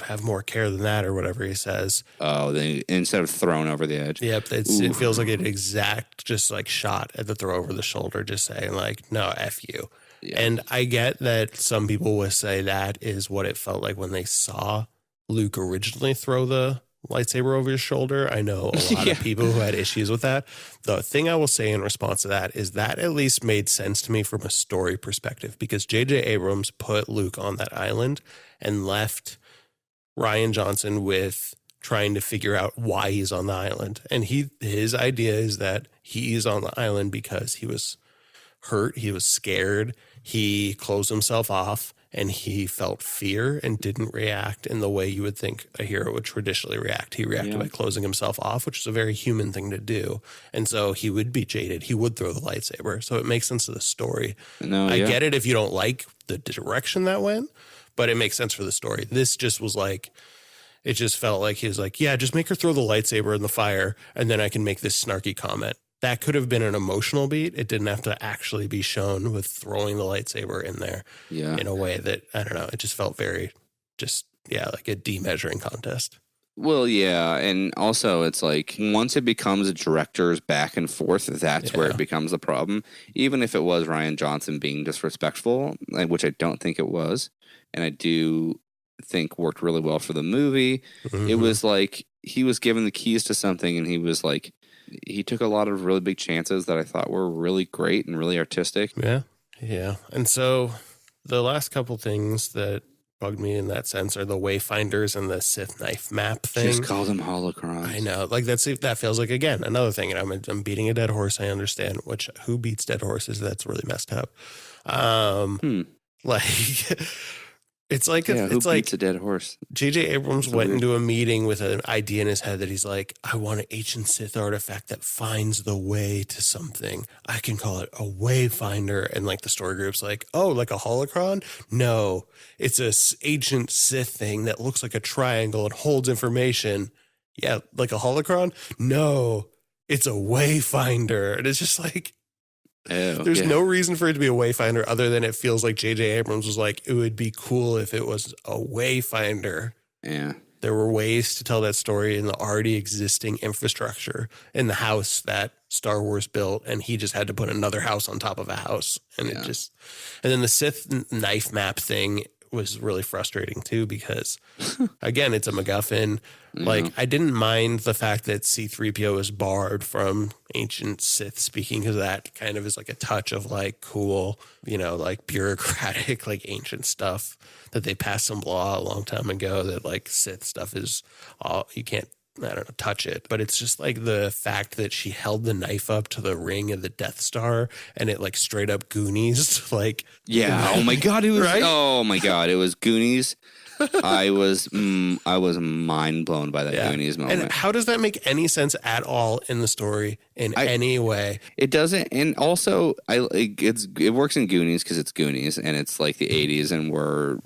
A: have more care than that, or whatever he says.
C: Oh, then instead of thrown over the edge.
A: Yep. It feels like an exact just like shot at the throw over the shoulder, just saying like, no, F you. Yeah. And I get that some people would say that is what it felt like when they saw Luke originally throw the lightsaber over his shoulder. I know a lot of people who had issues with that. The thing I will say in response to that is that at least made sense to me from a story perspective, because J.J. Abrams put Luke on that island and left Rian Johnson with trying to figure out why he's on the island. And his idea is that he's on the island because he was hurt, he was scared, he closed himself off, and he felt fear and didn't react in the way you would think a hero would traditionally react. He reacted by closing himself off, which is a very human thing to do. And so he would be jaded. He would throw the lightsaber. So it makes sense to the story. I get it if you don't like the direction that went, but it makes sense for the story. This just was like, it just felt like he was like, yeah, just make her throw the lightsaber in the fire, and then I can make this snarky comment. That could have been an emotional beat. It didn't have to actually be shown with throwing the lightsaber in there in a way that, I don't know, it just felt very like a demeasuring contest.
C: Well, yeah. And also it's like once it becomes a director's back and forth, that's where it becomes a problem. Even if it was Rian Johnson being disrespectful, which I don't think it was. And I do think worked really well for the movie. It was like he was given the keys to something, and he was like, he took a lot of really big chances that I thought were really great and really artistic.
A: Yeah. And so the last couple things that bugged me in that sense are the Wayfinders and the Sith knife map thing.
C: Just call them holocrons.
A: I know, like that feels like, again, another thing. And I'm beating a dead horse. I understand. Who beats dead horses? That's really messed up. Like it's like it's like
C: beats a dead horse.
A: J.J. Abrams went into a meeting with an idea in his head that he's like, I want an ancient Sith artifact that finds the way to something. I can call it a Wayfinder. And like the story group's like, oh, like a holocron? No, it's a ancient Sith thing that looks like a triangle and holds information. Yeah, like a holocron? No, it's a Wayfinder. And it's just like, there's no reason for it to be a Wayfinder other than it feels like J.J. Abrams was like, it would be cool if it was a Wayfinder.
C: Yeah.
A: There were ways to tell that story in the already existing infrastructure in the house that Star Wars built, and he just had to put another house on top of a house. And and then the Sith knife map thing was really frustrating too, because again, it's a MacGuffin. Like, I didn't mind the fact that C-3PO is barred from ancient Sith speaking, because that kind of is like a touch of like cool, like bureaucratic, like ancient stuff that they passed some law a long time ago that like Sith stuff is all, you can't, I don't know, touch it. But it's just like the fact that she held the knife up to the ring of the Death Star and it like straight up Goonies. Like,
C: yeah. Oh my God. It was,
A: right?
C: Oh my God. It was Goonies. I was mind blown by that Goonies moment.
A: And how does that make any sense at all in the story in any way?
C: It doesn't. And also, it works in Goonies because it's Goonies and it's like the 80s, and where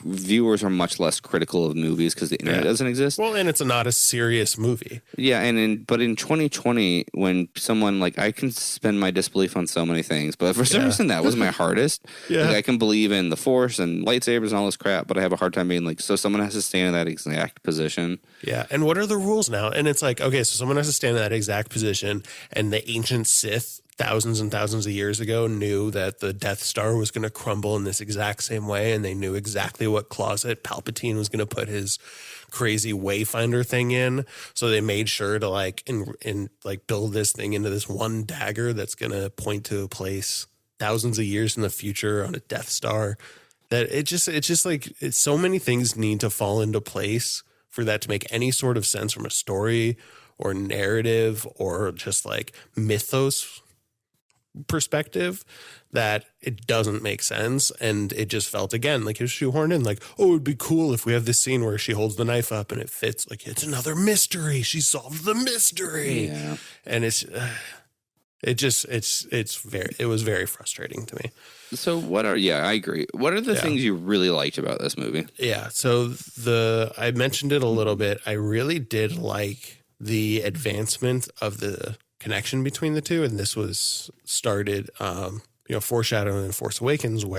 C: viewers are much less critical of movies because the internet doesn't exist.
A: Well, and it's not a serious movie.
C: Yeah, but in 2020, when someone like, I can suspend my disbelief on so many things, but for some reason that was my hardest. Like, I can believe in the Force and lightsabers and all this crap, but I have a hard time being like, so someone has to stand in that exact position.
A: Yeah, and what are the rules now? And it's like, okay, so someone has to stand in that exact position, and the ancient Sith thousands and thousands of years ago knew that the Death Star was going to crumble in this exact same way, and they knew exactly what closet Palpatine was going to put his crazy Wayfinder thing in. So they made sure to like like build this thing into this one dagger that's going to point to a place thousands of years in the future on a Death Star. That it's just like, it's so many things need to fall into place for that to make any sort of sense from a story or narrative or just like mythos perspective, that it doesn't make sense. And it just felt, again, like it was shoehorned in, like, oh, it'd be cool if we have this scene where she holds the knife up and it fits, like it's another mystery, she solved the mystery. And it was very frustrating to me.
C: So I agree. What are the things you really liked about this movie? Yeah.
A: So I mentioned it a little bit. I really did like the advancement of the connection between the two. And this was started, foreshadowing in Force Awakens in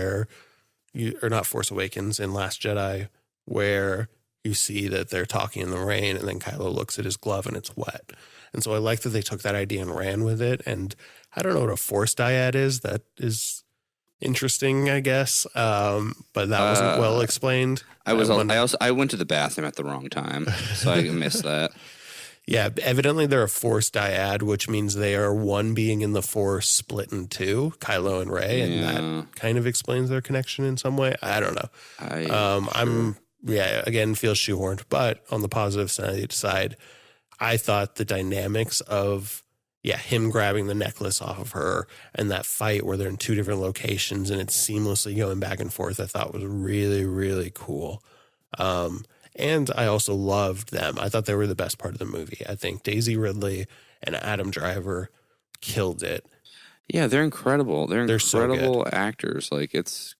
A: Last Jedi, where you see that they're talking in the rain and then Kylo looks at his glove and it's wet. And so I like that they took that idea and ran with it. And I don't know what a Force dyad is. That is interesting, I guess. But that wasn't well explained.
C: I went to the bathroom at the wrong time, so I missed that.
A: Yeah, evidently they're a Force dyad, which means they are one being in the Force split in two, Kylo and Rey, and that kind of explains their connection in some way. I don't know. Again, feels shoehorned, but on the positive side, I thought the dynamics of him grabbing the necklace off of her and that fight where they're in two different locations and it's seamlessly going back and forth, I thought was really, really cool. And I also loved them. I thought they were the best part of the movie. I think Daisy Ridley and Adam Driver killed it.
C: Yeah, they're incredible. They're incredible
A: so
C: actors. Like, it's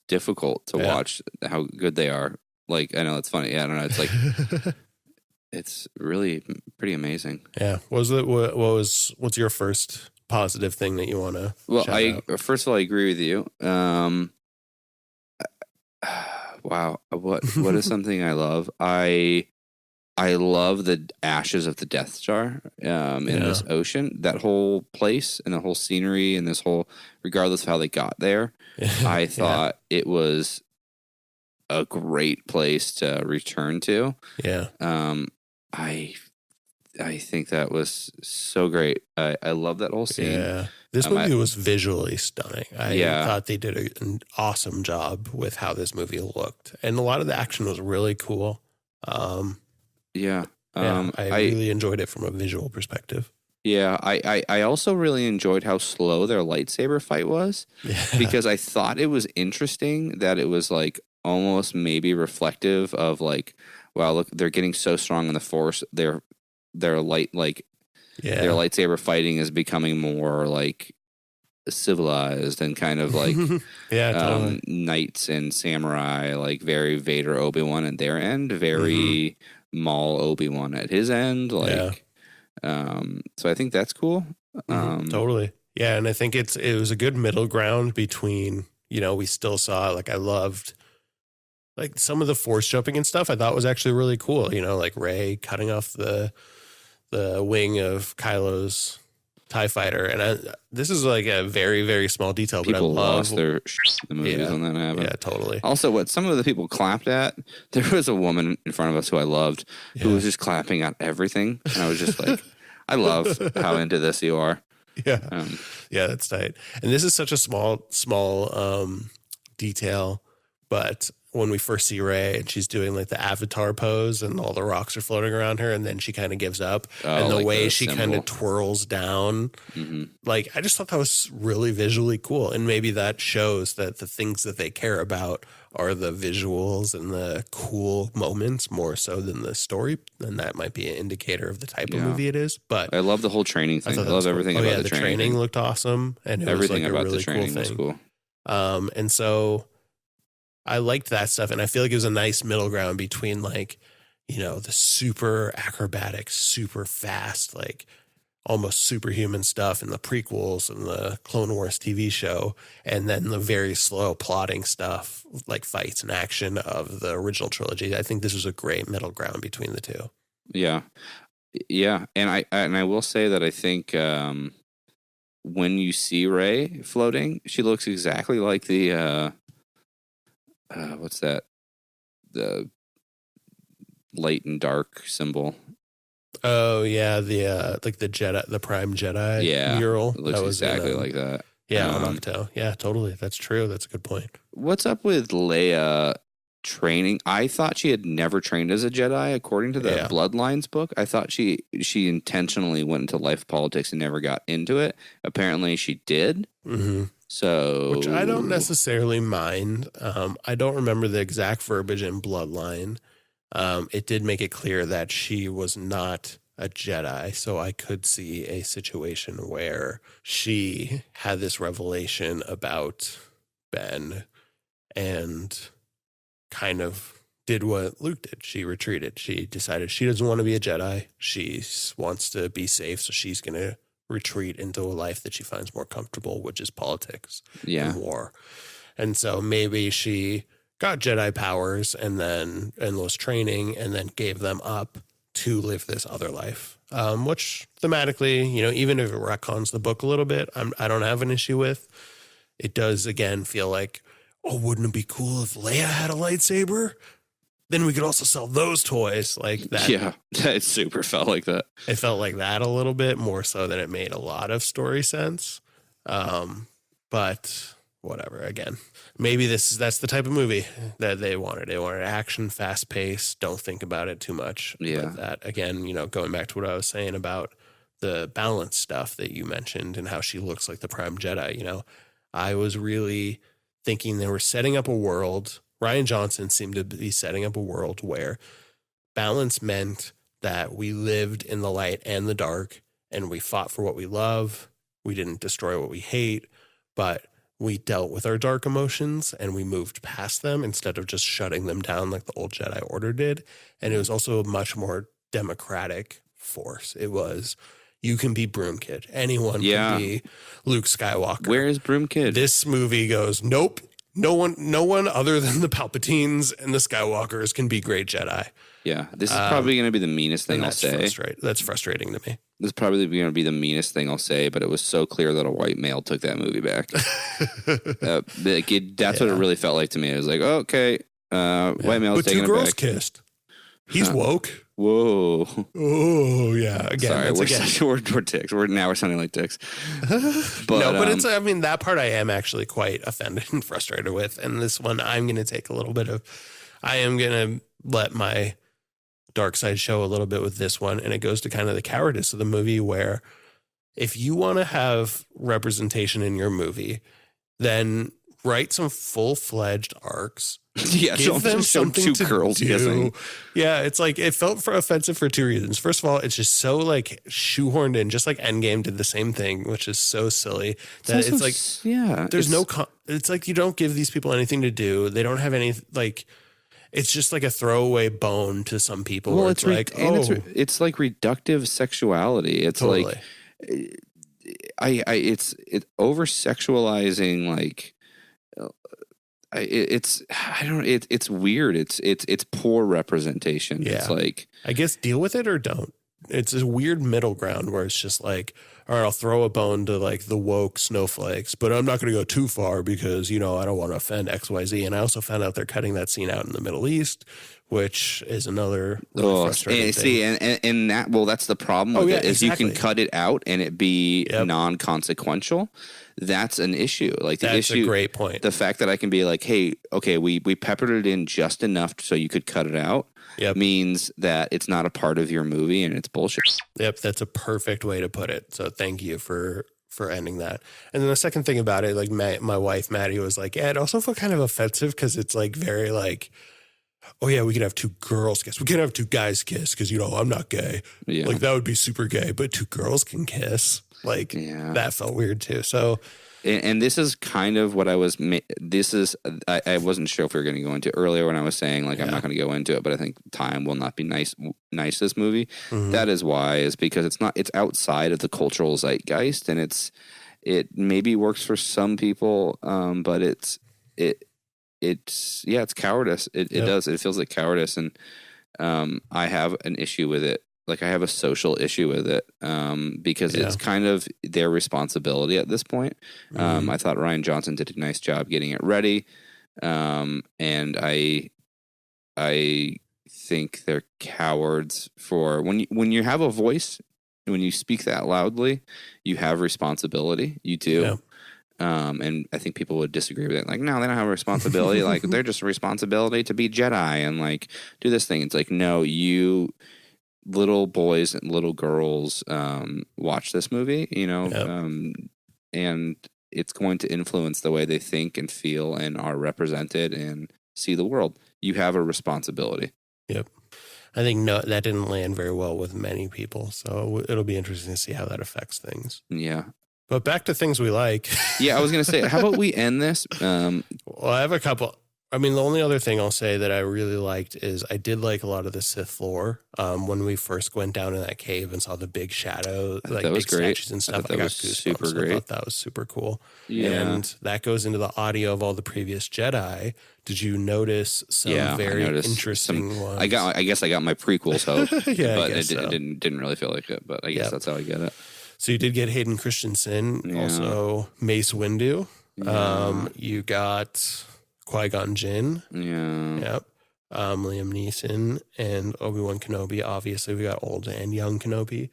C: difficult to watch how good they are. Like, I know it's funny. Yeah, I don't know. It's like it's really pretty amazing.
A: Yeah. What's your first positive thing that you want to?
C: Well, first of all, I agree with you. Wow, what is something I love? I love the ashes of the Death Star in this ocean. That whole place and the whole scenery and this whole, regardless of how they got there, I thought it was a great place to return to.
A: Yeah.
C: I think that was so great. I love that whole scene.
A: Yeah. This movie was visually stunning. I thought they did an awesome job with how this movie looked. And a lot of the action was really cool. I really enjoyed it from a visual perspective.
C: Yeah, I also really enjoyed how slow their lightsaber fight was, because I thought it was interesting that it was like almost maybe reflective of like, wow, look, they're getting so strong in the Force. Their lightsaber fighting is becoming more like civilized and kind of like
A: totally.
C: knights and samurai, like very Vader Obi-Wan at their end, very Maul Obi-Wan at his end, like. So I think that's cool.
A: Totally. Yeah. And I think it was a good middle ground between, we still saw, like, I loved like some of the Force jumping and stuff I thought was actually really cool. Like Rey cutting off the wing of Kylo's TIE fighter. And this is like a very, very small detail,
C: people
A: but I love
C: lost their the movies when that happened.
A: Yeah, totally.
C: Also, what some of the people clapped at, there was a woman in front of us who I loved who was just clapping at everything. And I was just like, I love how into this you are.
A: Yeah. Yeah, that's tight. And this is such a small detail, but when we first see Rey and she's doing like the Avatar pose and all the rocks are floating around her and then she kind of gives up and the way she kind of twirls down, like I just thought that was really visually cool. And maybe that shows that the things that they care about are the visuals and the cool moments more so than the story. And that might be an indicator of the type of movie it is. But
C: I love the whole training thing. I love everything about the training.
A: The training looked awesome. And it
C: everything
A: was like
C: about
A: a really
C: the training
A: cool
C: was
A: thing.
C: cool.
A: And so I liked that stuff. And I feel like it was a nice middle ground between like, the super acrobatic, super fast, like almost superhuman stuff in the prequels and the Clone Wars TV show. And then the very slow plotting stuff, like fights and action of the original trilogy. I think this was a great middle ground between the two.
C: Yeah. Yeah. And I will say that I think, when you see Rey floating, she looks exactly like the, what's that? The light and dark symbol.
A: Oh yeah, the like the Jedi, the Prime Jedi mural.
C: It looks exactly like that.
A: Yeah, on Octo. Yeah, totally. That's true. That's a good point.
C: What's up with Leia training? I thought she had never trained as a Jedi, according to the Bloodlines book. I thought she intentionally went into life politics and never got into it. Apparently, she did.
A: Mm-hmm.
C: So,
A: which I don't necessarily mind. I don't remember the exact verbiage in Bloodline. It did make it clear that she was not a Jedi, so I could see a situation where she had this revelation about Ben and kind of did what Luke did. She retreated. She decided she doesn't want to be a Jedi. She wants to be safe, so she's going to retreat into a life that she finds more comfortable, which is politics and war. And so maybe she got Jedi powers and was training and then gave them up to live this other life, which thematically, even if it retcons the book a little bit, I don't have an issue with. It does, again, feel like, oh, wouldn't it be cool if Leia had a lightsaber? Then we could also sell those toys like that.
C: Yeah, it super felt like that.
A: It felt like that a little bit more so than it made a lot of story sense. But whatever, again, maybe that's the type of movie that they wanted. They wanted action, fast paced. Don't think about it too much.
C: Yeah.
A: But that, again, going back to what I was saying about the balance stuff that you mentioned and how she looks like the Prime Jedi, I was really thinking they were setting up a world. Ryan Johnson seemed to be setting up a world where balance meant that we lived in the light and the dark and we fought for what we love. We didn't destroy what we hate, but we dealt with our dark emotions and we moved past them instead of just shutting them down like the old Jedi Order did. And it was also a much more democratic force. It was, you can be Broom Kid. Anyone can be Luke Skywalker.
C: Where is Broom Kid?
A: This movie goes, nope. No one other than the Palpatines and the Skywalkers can be great Jedi.
C: Yeah, this is probably going to be the meanest thing I'll say.
A: That's frustrating to me.
C: This is probably going to be the meanest thing I'll say, but it was so clear that a white male took that movie back. That's what it really felt like to me. It was like, oh, okay, White male
A: But
C: taking
A: two
C: it
A: girls
C: back.
A: kissed. He's woke.
C: Whoa.
A: Oh yeah. Again,
C: Sorry, we're ticks. We're sounding like ticks. But,
A: no, but it's. I mean, that part I am actually quite offended and frustrated with, and this one I'm going to take a little bit of. I am going to let my dark side show a little bit with this one, and it goes to kind of the cowardice of the movie, where if you want to have representation in your movie, then write some full-fledged arcs.
C: Yeah,
A: Give them something
C: two
A: to
C: girls
A: do.
C: kissing.
A: Yeah, it's like it felt offensive for two reasons. First of all, it's just so like shoehorned in, just like Endgame did the same thing, which is so silly that it's like there's no. It's like you don't give these people anything to do. They don't have any like. It's just like a throwaway bone to some people.
C: Well,
A: it's like
C: it's like reductive sexuality. It's
A: totally.
C: like it's over sexualizing like. It's weird. It's poor representation.
A: Yeah.
C: It's like,
A: I guess deal with it or don't. It's a weird middle ground where it's just like, all right, I'll throw a bone to like the woke snowflakes, but I'm not going to go too far because, I don't want to offend XYZ. And I also found out they're cutting that scene out in the Middle East, which is another really frustrating thing.
C: And that's the problem with it is exactly. You can cut it out and it be non-consequential. That's an issue. Like
A: that's a great point.
C: The fact that I can be like, hey, okay, we peppered it in just enough so you could cut it out means that it's not a part of your movie and it's bullshit.
A: Yep, that's a perfect way to put it. So thank you for ending that. And then the second thing about it, like my wife Maddie was like, yeah, it also felt kind of offensive because it's like very like, oh yeah, we can have two girls kiss. We can't have two guys kiss because I'm not gay. Yeah. Like that would be super gay, but two girls can kiss. Like that felt weird too. So,
C: and this is kind of what I was. I wasn't sure if we were going to go into earlier when I was saying like I'm not going to go into it, but I think time will not be nice. This movie. Mm-hmm. That is why is because it's outside of the cultural zeitgeist, and it maybe works for some people, but it's cowardice. It does. It feels like cowardice, and I have an issue with it. Like I have a social issue with it because it's kind of their responsibility at this point. Mm-hmm. I thought Rian Johnson did a nice job getting it ready, and I think they're cowards for when you have a voice, when you speak that loudly, you have responsibility. You do. Yeah. And I think people would disagree with it. Like, no, they don't have a responsibility. Like, they're just a responsibility to be Jedi and like do this thing. It's like, no, you little boys and little girls watch this movie, and it's going to influence the way they think and feel and are represented and see the world. You have a responsibility.
A: Yep. I think that didn't land very well with many people. So it'll be interesting to see how that affects things.
C: Yeah.
A: But back to things we like.
C: Yeah, I was going to say, how about we end this?
A: Well, I have a couple. I mean, the only other thing I'll say that I really liked is I did like a lot of the Sith lore. When we first went down in that cave and saw the big shadow, like
C: that was
A: big
C: great.
A: statues and stuff,
C: I got goosebumps. Super great.
A: I thought that was super cool.
C: Yeah.
A: And that goes into the audio of all the previous Jedi. Did you notice some very interesting ones?
C: I guess I got my prequels hope.
A: Yeah,
C: but it didn't really feel like it. But I guess that's how I get it.
A: So you did get Hayden Christensen, also Mace Windu.
C: Yeah.
A: You got Qui-Gon Jinn.
C: Yeah.
A: Yep. Liam Neeson and Obi-Wan Kenobi. Obviously, we got old and young Kenobi.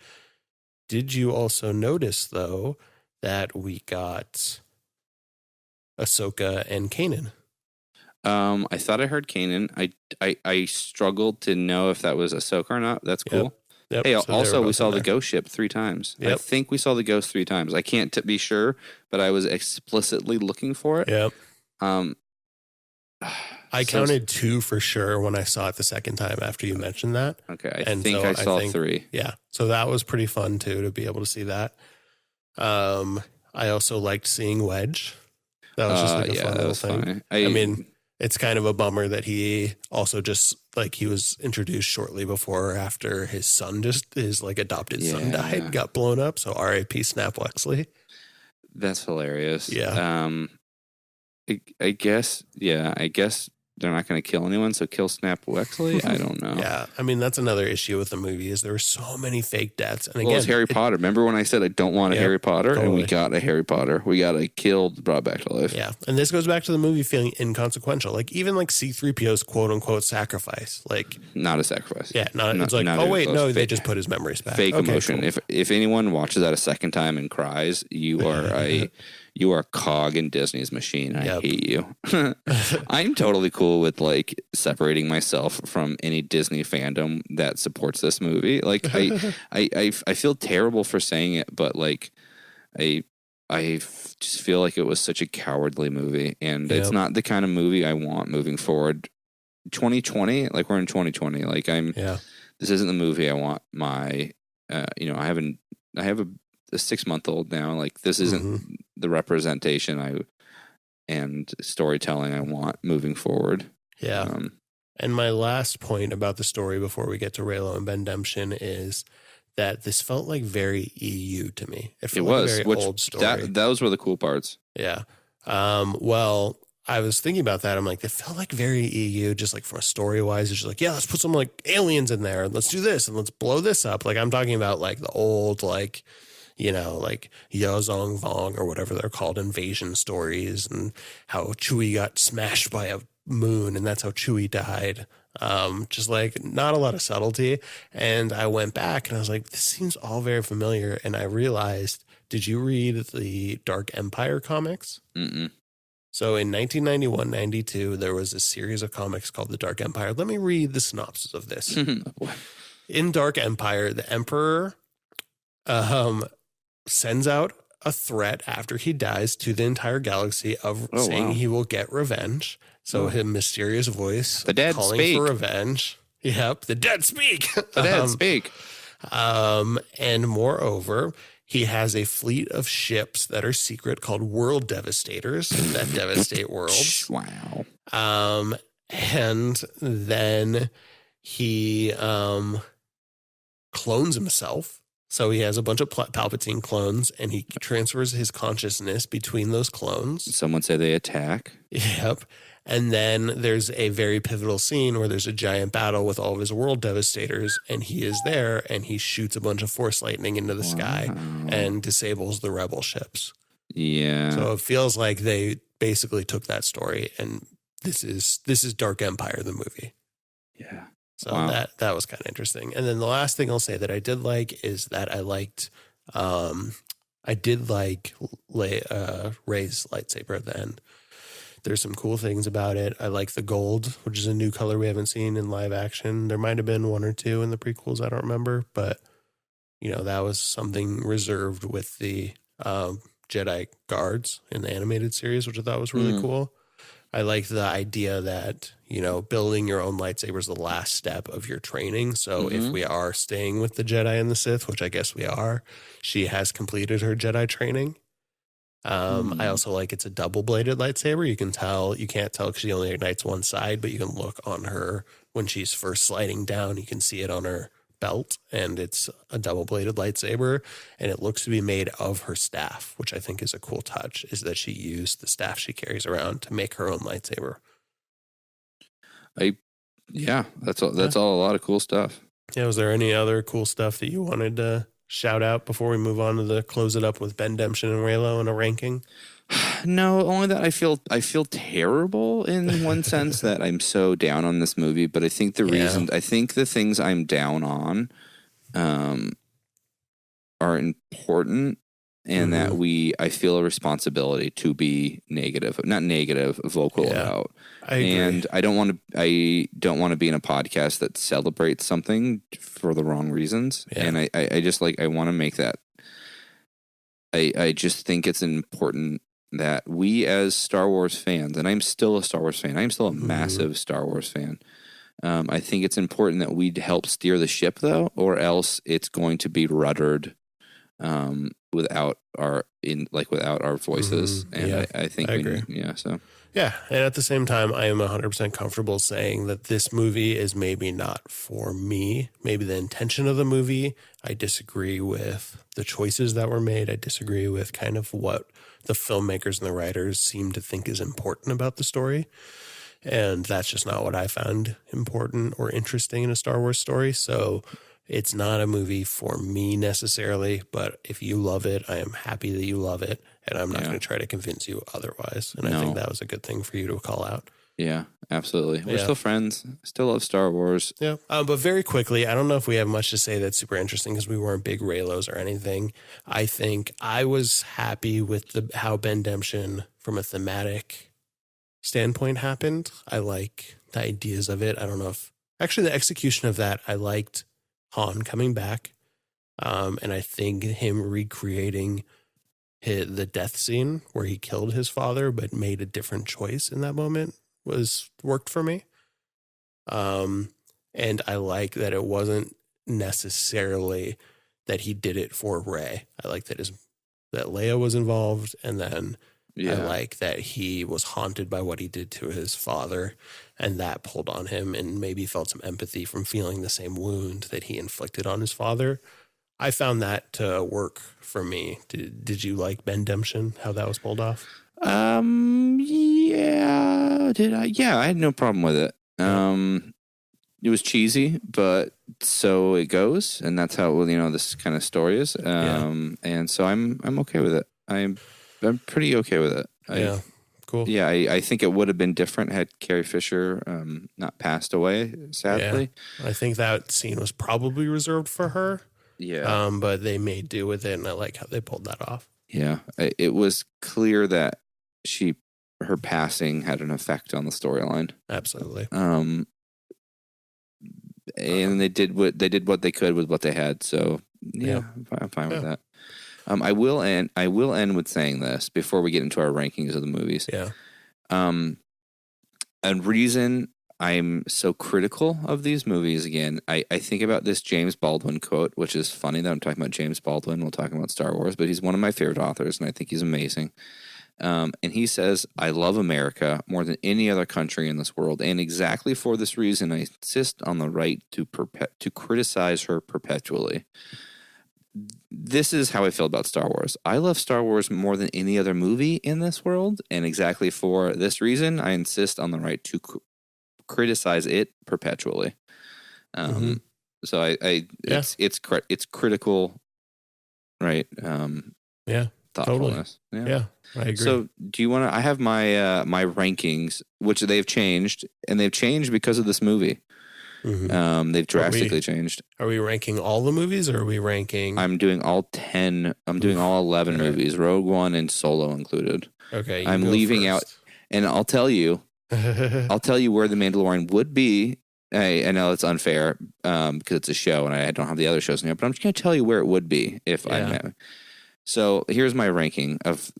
A: Did you also notice, though, that we got Ahsoka and Kanan?
C: I thought I heard Kanan. I struggled to know if that was Ahsoka or not. That's cool.
A: Yep.
C: Hey, so also we saw the ghost ship 3 times.
A: Yep.
C: I think we saw the ghost 3 times. I can't be sure, but I was explicitly looking for it.
A: Yep. I counted 2 for sure when I saw it the second time after you mentioned that.
C: Okay, I think I saw 3.
A: Yeah, so that was pretty fun too to be able to see that. I also liked seeing Wedge. That was just like a fun little thing.
C: Funny.
A: I mean, it's kind of a bummer that he also just like he was introduced shortly before or after his son, his like adopted son died, got blown up. So R.I.P. Snap Wexley.
C: That's hilarious.
A: Yeah.
C: I guess they're not going to kill anyone, so kill Snap Wexley? I don't know.
A: Yeah, I mean, that's another issue with the movie is there were so many fake deaths. And again,
C: it's Harry Potter. Remember when I said I don't want a Harry Potter?
A: Totally.
C: And we got a Harry Potter. We got a killed, brought back to life.
A: Yeah, and this goes back to the movie feeling inconsequential. Like even like C-3PO's quote unquote sacrifice, like
C: not a sacrifice.
A: Yeah, it's like, oh wait, no, they just put his memories back.
C: Fake emotion. Cool. If anyone watches that a second time and cries, you are a cog in Disney's machine. I hate you. I'm totally cool with like separating myself from any Disney fandom that supports this movie. Like I feel terrible for saying it, but like I just feel like it was such a cowardly movie, and it's not the kind of movie I want moving forward. 2020, like we're in 2020. Like this isn't the movie I want my. I have a 6-month-old now. Like this isn't the representation and storytelling I want moving forward.
A: Yeah. And my last point about the story before we get to Reylo and Bendemption is that this felt like very EU to me. It felt like a very old story.
C: Those were the cool parts.
A: Yeah. Well, I was thinking about that. I'm like, it felt like very EU, just like from a story wise. It's just like, yeah, let's put some like aliens in there. Let's do this and let's blow this up. Like I'm talking about like the old, like, like Yozong Vong or whatever they're called, invasion stories, and how Chewie got smashed by a moon and that's how Chewie died. Just like not a lot of subtlety. And I went back and I was like, this seems all very familiar. And I realized, did you read the Dark Empire comics?
C: Mm-mm.
A: So in 1991-92, there was a series of comics called The Dark Empire. Let me read the synopsis of this. In Dark Empire, the Emperor sends out a threat after he dies to the entire galaxy of saying he will get revenge. So his mysterious voice,
C: the dead
A: calling
C: speak.
A: For revenge. Yep, the dead speak.
C: The dead speak.
A: And moreover, he has a fleet of ships that are secret called World Devastators that devastate worlds.
C: Wow.
A: And then he clones himself. So he has a bunch of Palpatine clones, and he transfers his consciousness between those clones.
C: Someone say they attack.
A: Yep. And then there's a very pivotal scene where there's a giant battle with all of his world devastators, and he is there, and he shoots a bunch of force lightning into the sky and disables the rebel ships.
C: Yeah.
A: So it feels like they basically took that story, and this is Dark Empire, the movie.
C: Yeah.
A: So that was kind of interesting. And then the last thing I'll say that I did like is that I did like Rey's lightsaber at the end. There's some cool things about it. I like the gold, which is a new color we haven't seen in live action. There might have been one or two in the prequels. I don't remember, but that was something reserved with the Jedi guards in the animated series, which I thought was really cool. I like the idea that, building your own lightsaber is the last step of your training. So if we are staying with the Jedi and the Sith, which I guess we are, she has completed her Jedi training. I also like it's a double-bladed lightsaber. You can't tell because she only ignites one side, but you can look on her when she's first sliding down. You can see it on her belt, and it's a double-bladed lightsaber, and it looks to be made of her staff, which I think is a cool touch, is that she used the staff she carries around to make her own lightsaber.
C: That's all a lot of cool stuff.
A: Yeah, was there any other cool stuff that you wanted to shout out before we move on to the close it up with Bendemption and Reylo and a ranking?
C: No, only that I feel terrible in one sense that I'm so down on this movie, but I think the things I'm down on are important, and that I feel a responsibility to be vocal about.
A: I agree.
C: And I don't want to be in a podcast that celebrates something for the wrong reasons. Yeah. And I want to make that. I just think it's important that we as Star Wars fans, and I'm still a Star Wars fan. I'm still a massive Star Wars fan. I think it's important that we help steer the ship, though, or else it's going to be ruddered without our voices. And I think I agree.
A: Yeah, and at the same time, I am 100% comfortable saying that this movie is maybe not for me. Maybe the intention of the movie, I disagree with the choices that were made. I disagree with kind of what the filmmakers and the writers seem to think is important about the story. And that's just not what I found important or interesting in a Star Wars story. So it's not a movie for me necessarily, but if you love it, I am happy that you love it. And I'm not going to try to convince you otherwise. And I think that was a good thing for you to call out.
C: Yeah, absolutely. We're still friends. Still love Star Wars.
A: Yeah. But very quickly, I don't know if we have much to say that's super interesting because we weren't big Raylos or anything. I think I was happy with how Bendemption from a thematic standpoint happened. I like the ideas of it. I don't know if actually the execution of that, I liked Han coming back. And I think him recreating the death scene where he killed his father but made a different choice in that moment worked for me. And I like that it wasn't necessarily that he did it for Rey. I like that Leia was involved, and then I like that he was haunted by what he did to his father, and that pulled on him and maybe felt some empathy from feeling the same wound that he inflicted on his father. I found that to work for me. Did you like Bendemption, how that was pulled off?
C: Yeah. Did I? Yeah, I had no problem with it. It was cheesy, but so it goes, and that's how this kind of story is. And so I'm okay with it. I'm pretty okay with it.
A: Cool.
C: Yeah, I think it would have been different had Carrie Fisher not passed away, sadly.
A: Yeah. I think that scene was probably reserved for her.
C: Yeah.
A: But they made do with it, and I like how they pulled that off.
C: Yeah. It was clear that her passing had an effect on the storyline.
A: Absolutely.
C: And they did what they could with what they had. So I'm fine with that. I will end with saying this before we get into our rankings of the movies.
A: Yeah.
C: A reason I'm so critical of these movies, again, I think about this James Baldwin quote, which is funny that I'm talking about James Baldwin while talking about Star Wars, but he's one of my favorite authors, and I think he's amazing. And he says, "I love America more than any other country in this world, and exactly for this reason, I insist on the right to criticize her perpetually." This is how I feel about Star Wars. I love Star Wars more than any other movie in this world, and exactly for this reason, I insist on the right to criticize it perpetually. So it's critical, right? Thoughtfulness.
A: Totally. Yeah, I agree.
C: So do you want to? I have my my rankings, which they've changed, and they've changed because of this movie. They've drastically changed.
A: Are we ranking all the movies, or are we ranking?
C: I'm doing all 10. I'm doing all 11 movies, Rogue One and Solo included.
A: Okay,
C: I'm leaving out, and I'll tell you where The Mandalorian would be. I know it's unfair because it's a show, and I don't have the other shows in here, but I'm just going to tell you where it would be if I. So here's my ranking of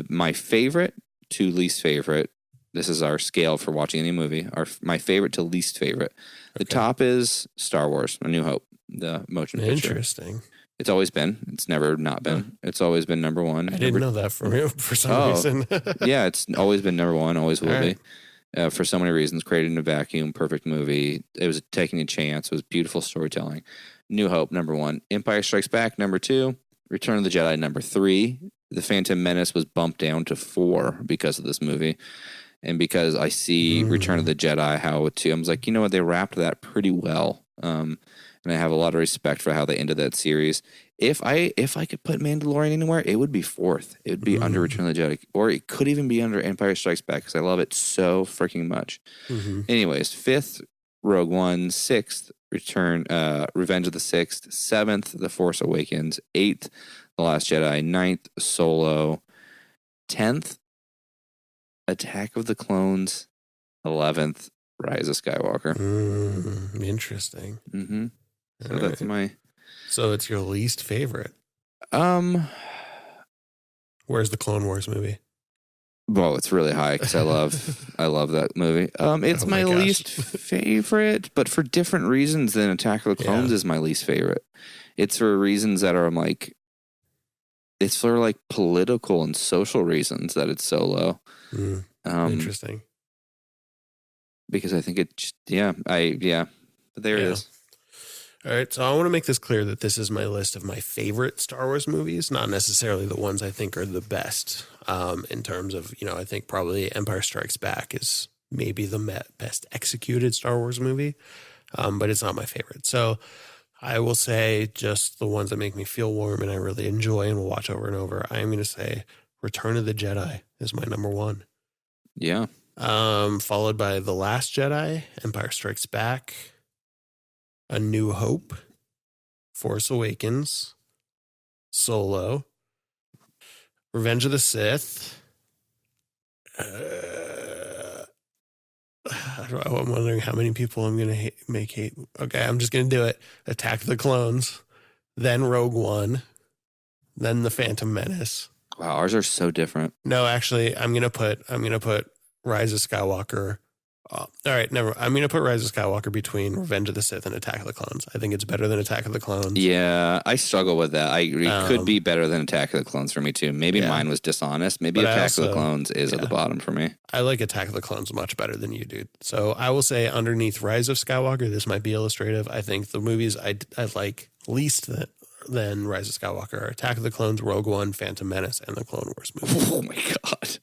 C: my favorite to least favorite. This is our scale for watching any movie. My favorite to least favorite. The top is Star Wars: A New Hope, the motion picture.
A: Interesting.
C: It's always been. It's never not been. It's always been number one.
A: I didn't know that from you for some reason.
C: Yeah, it's always been number one. Always will be. For so many reasons. Created in a vacuum. Perfect movie. It was taking a chance. It was beautiful storytelling. New Hope, number one. Empire Strikes Back, number two. Return of the Jedi, number three. The Phantom Menace was bumped down to 4 because of this movie. And because I see Return of the Jedi, how it too, I was like, you know what, they wrapped that pretty well. And I have a lot of respect for how they ended that series. If I could put Mandalorian anywhere, it would be 4th. It would be under Return of the Jedi, or it could even be under Empire Strikes Back because I love it so freaking much. Anyways, 5th, Rogue One. 6th, Revenge of the Sixth. 7th, The Force Awakens. 8th, The Last Jedi. 9th, Solo. 10th, Attack of the Clones. 11th, Rise of Skywalker.
A: Interesting.
C: So that's my.
A: So it's your least favorite. Where's the Clone Wars movie?
C: Well, it's really high because I love that movie. It's my least favorite, but for different reasons than Attack of the Clones is my least favorite. It's for reasons that are it's for like political and social reasons that it's so low.
A: Interesting.
C: Because I think it just, but there it is.
A: All right, so I want to make this clear that this is my list of my favorite Star Wars movies, not necessarily the ones I think are the best. In terms of, I think probably Empire Strikes Back is maybe the best executed Star Wars movie, but it's not my favorite. So I will say just the ones that make me feel warm and I really enjoy and will watch over and over. I am going to say Return of the Jedi is my number one.
C: Yeah.
A: Followed by The Last Jedi, Empire Strikes Back, A New Hope, Force Awakens, Solo, Revenge of the Sith. I'm wondering how many people I'm going to make hate. Okay, I'm just going to do it. Attack of the Clones, then Rogue One, then The Phantom Menace.
C: Wow, ours are so different.
A: No, actually, I'm going to put Rise of Skywalker. All right, never. I'm going to put Rise of Skywalker between Revenge of the Sith and Attack of the Clones. I think it's better than Attack of the Clones.
C: Yeah, I struggle with that. I agree. It could be better than Attack of the Clones for me too. Maybe mine was dishonest. Maybe Attack of the Clones is at the bottom for me.
A: I like Attack of the Clones much better than you do. So I will say underneath Rise of Skywalker, this might be illustrative. I think the movies I like least than Rise of Skywalker are Attack of the Clones, Rogue One, Phantom Menace, and the Clone Wars movie.
C: Oh my God.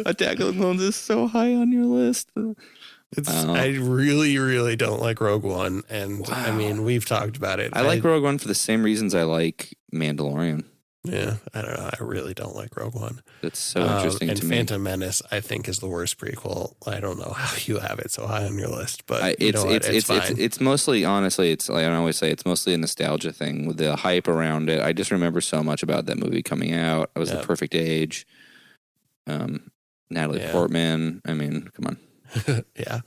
C: Attack of the Clones is so high on your list.
A: I really, really don't like Rogue One. And I mean, we've talked about it.
C: I like Rogue One for the same reasons I like Mandalorian.
A: Yeah, I don't know. I really don't like Rogue One.
C: That's so interesting to me.
A: And Phantom Menace, I think, is the worst prequel. I don't know how you have it so high on your list, but
C: it's mostly, honestly, it's like I always say, it's mostly a nostalgia thing with the hype around it. I just remember so much about that movie coming out. I was the perfect age. Natalie Portman. I mean, come on.
A: Yeah.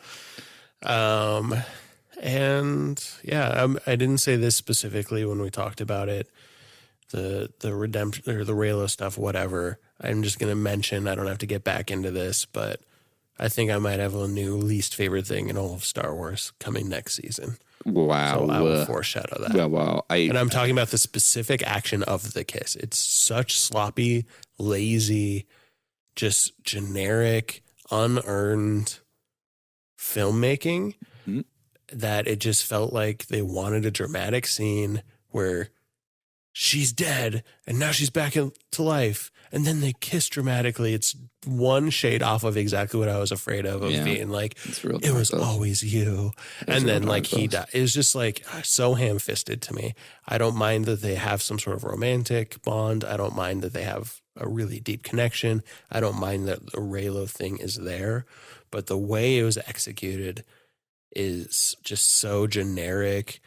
A: And yeah, I didn't say this specifically when we talked about it. The redemption or the Reylo stuff, whatever. I'm just going to mention, I don't have to get back into this, but I think I might have a new least favorite thing in all of Star Wars coming next season.
C: Wow.
A: So I will foreshadow that.
C: Yeah, wow.
A: And I'm talking about the specific action of the kiss. It's such sloppy, lazy, just generic, unearned filmmaking that it just felt like they wanted a dramatic scene where she's dead and now she's back into life and then they kiss dramatically. It's one shade off of exactly what I was afraid of being like, it was always you. And then like he died. It was just like so ham-fisted to me. I don't mind that they have some sort of romantic bond. I don't mind that they have a really deep connection. I don't mind that the Reylo thing is there, but the way it was executed is just so generic,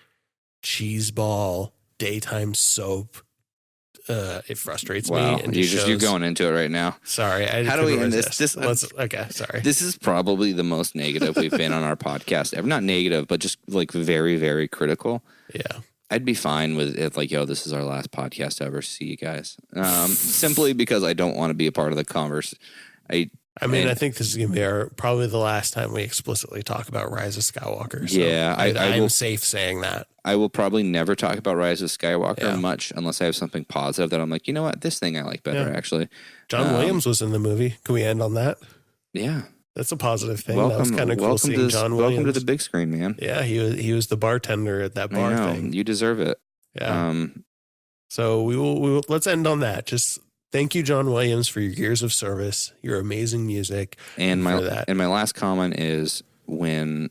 A: cheeseball, daytime soap. It frustrates me. And
C: you're going into it right now.
A: Sorry.
C: How do we end this?
A: Okay, sorry.
C: This is probably the most negative we've been on our podcast ever. Not negative, but just like very, very critical.
A: Yeah.
C: I'd be fine with it. Like, yo, this is our last podcast ever. See you guys. Simply because I don't want to be a part of the converse.
A: I think this is going to be probably the last time we explicitly talk about Rise of Skywalker. So
C: yeah,
A: I'm safe saying that.
C: I will probably never talk about Rise of Skywalker much unless I have something positive that I'm like, you know what, this thing I like better, actually.
A: John Williams was in the movie. Can we end on that?
C: Yeah.
A: That's a positive thing. That was kind of cool seeing John Williams.
C: Welcome to the big screen, man.
A: Yeah, he was the bartender at that bar thing.
C: You deserve it.
A: Yeah. So we will let's end on that. Just thank you, John Williams, for your years of service, your amazing music.
C: And my last comment is when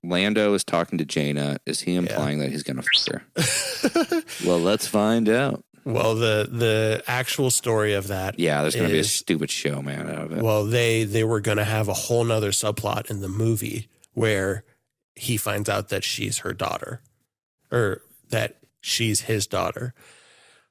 C: Lando is talking to Jaina, is he implying that he's going to fuck her? Well, let's find out.
A: Well, the actual story of that.
C: Yeah, there's going to be a stupid show, man, out of it.
A: Well, they were going to have a whole nother subplot in the movie where he finds out that she's her daughter or that she's his daughter.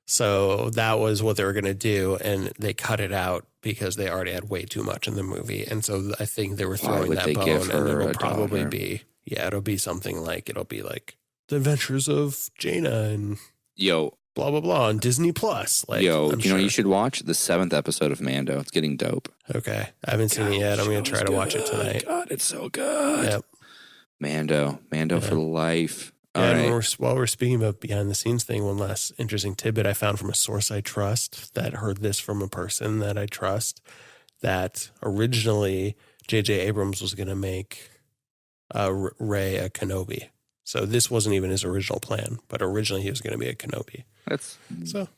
A: So that was what they were going to do, and they cut it out because they already had way too much in the movie. And so I think they were throwing that bone, and it will probably be, it'll be something like, The Adventures of Jaina and blah, blah, blah on Disney Plus. Like,
C: you should watch the 7th episode of Mando. It's getting dope.
A: Okay. I haven't seen it yet. I'm going to try to watch it tonight.
C: God, it's so good.
A: Yep.
C: Mando for life.
A: And while we're speaking about behind the scenes thing, one last interesting tidbit I found from a source I trust that heard this from a person that I trust, that originally J.J. Abrams was going to make Rey a Kenobi. So this wasn't even his original plan, but originally he was going to be a Kenobi.
C: That's
A: So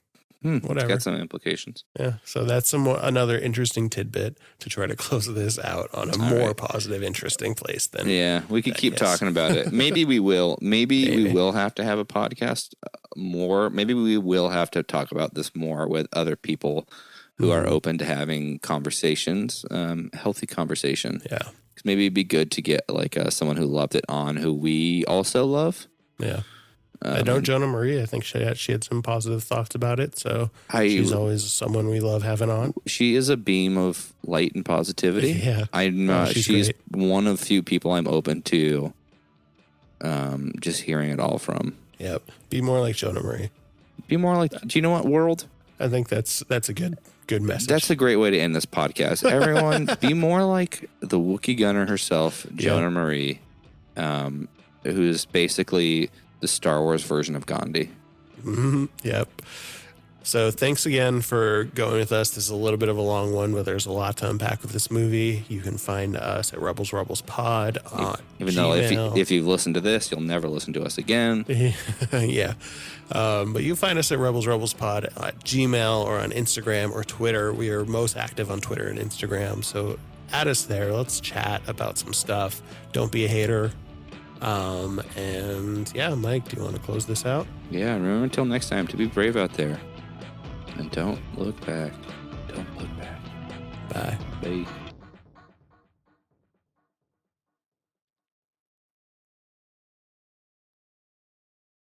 C: It's
A: whatever.
C: got some implications.
A: Yeah, so that's another interesting tidbit to try to close this out on a more positive, interesting place than.
C: Yeah, we could keep talking about it. Maybe we will. Maybe we will have to have a podcast more. Maybe we will have to talk about this more with other people who are open to having conversations, healthy conversation.
A: Yeah.
C: 'Cause maybe it'd be good to get like someone who loved it on, who we also love.
A: Yeah. I know Jonah Marie. I think she had some positive thoughts about it. So she's always someone we love having on.
C: She is a beam of light and positivity.
A: Yeah.
C: She's one of few people I'm open to just hearing it all from.
A: Yep. Be more like Jonah Marie.
C: Be more like, do you know what, world?
A: I think that's a good message.
C: That's a great way to end this podcast. Everyone, be more like the Wookiee gunner herself, Jonah Marie, who's basically the Star Wars version of Gandhi.
A: Mm-hmm. Yep. So thanks again for going with us. This is a little bit of a long one, but there's a lot to unpack with this movie. You can find us at Rebels Pod on
C: Even
A: Gmail.
C: though if you've listened to this, you'll never listen to us again.
A: Yeah. But you find us at Rebels Pod at Gmail or on Instagram or Twitter. We are most active on Twitter and Instagram. So add us there. Let's chat about some stuff. Don't be a hater. And yeah, Mike, do you want to close this out?
C: Yeah, remember until next time to be brave out there. And don't look back. Don't look back.
A: Bye.
C: Bye.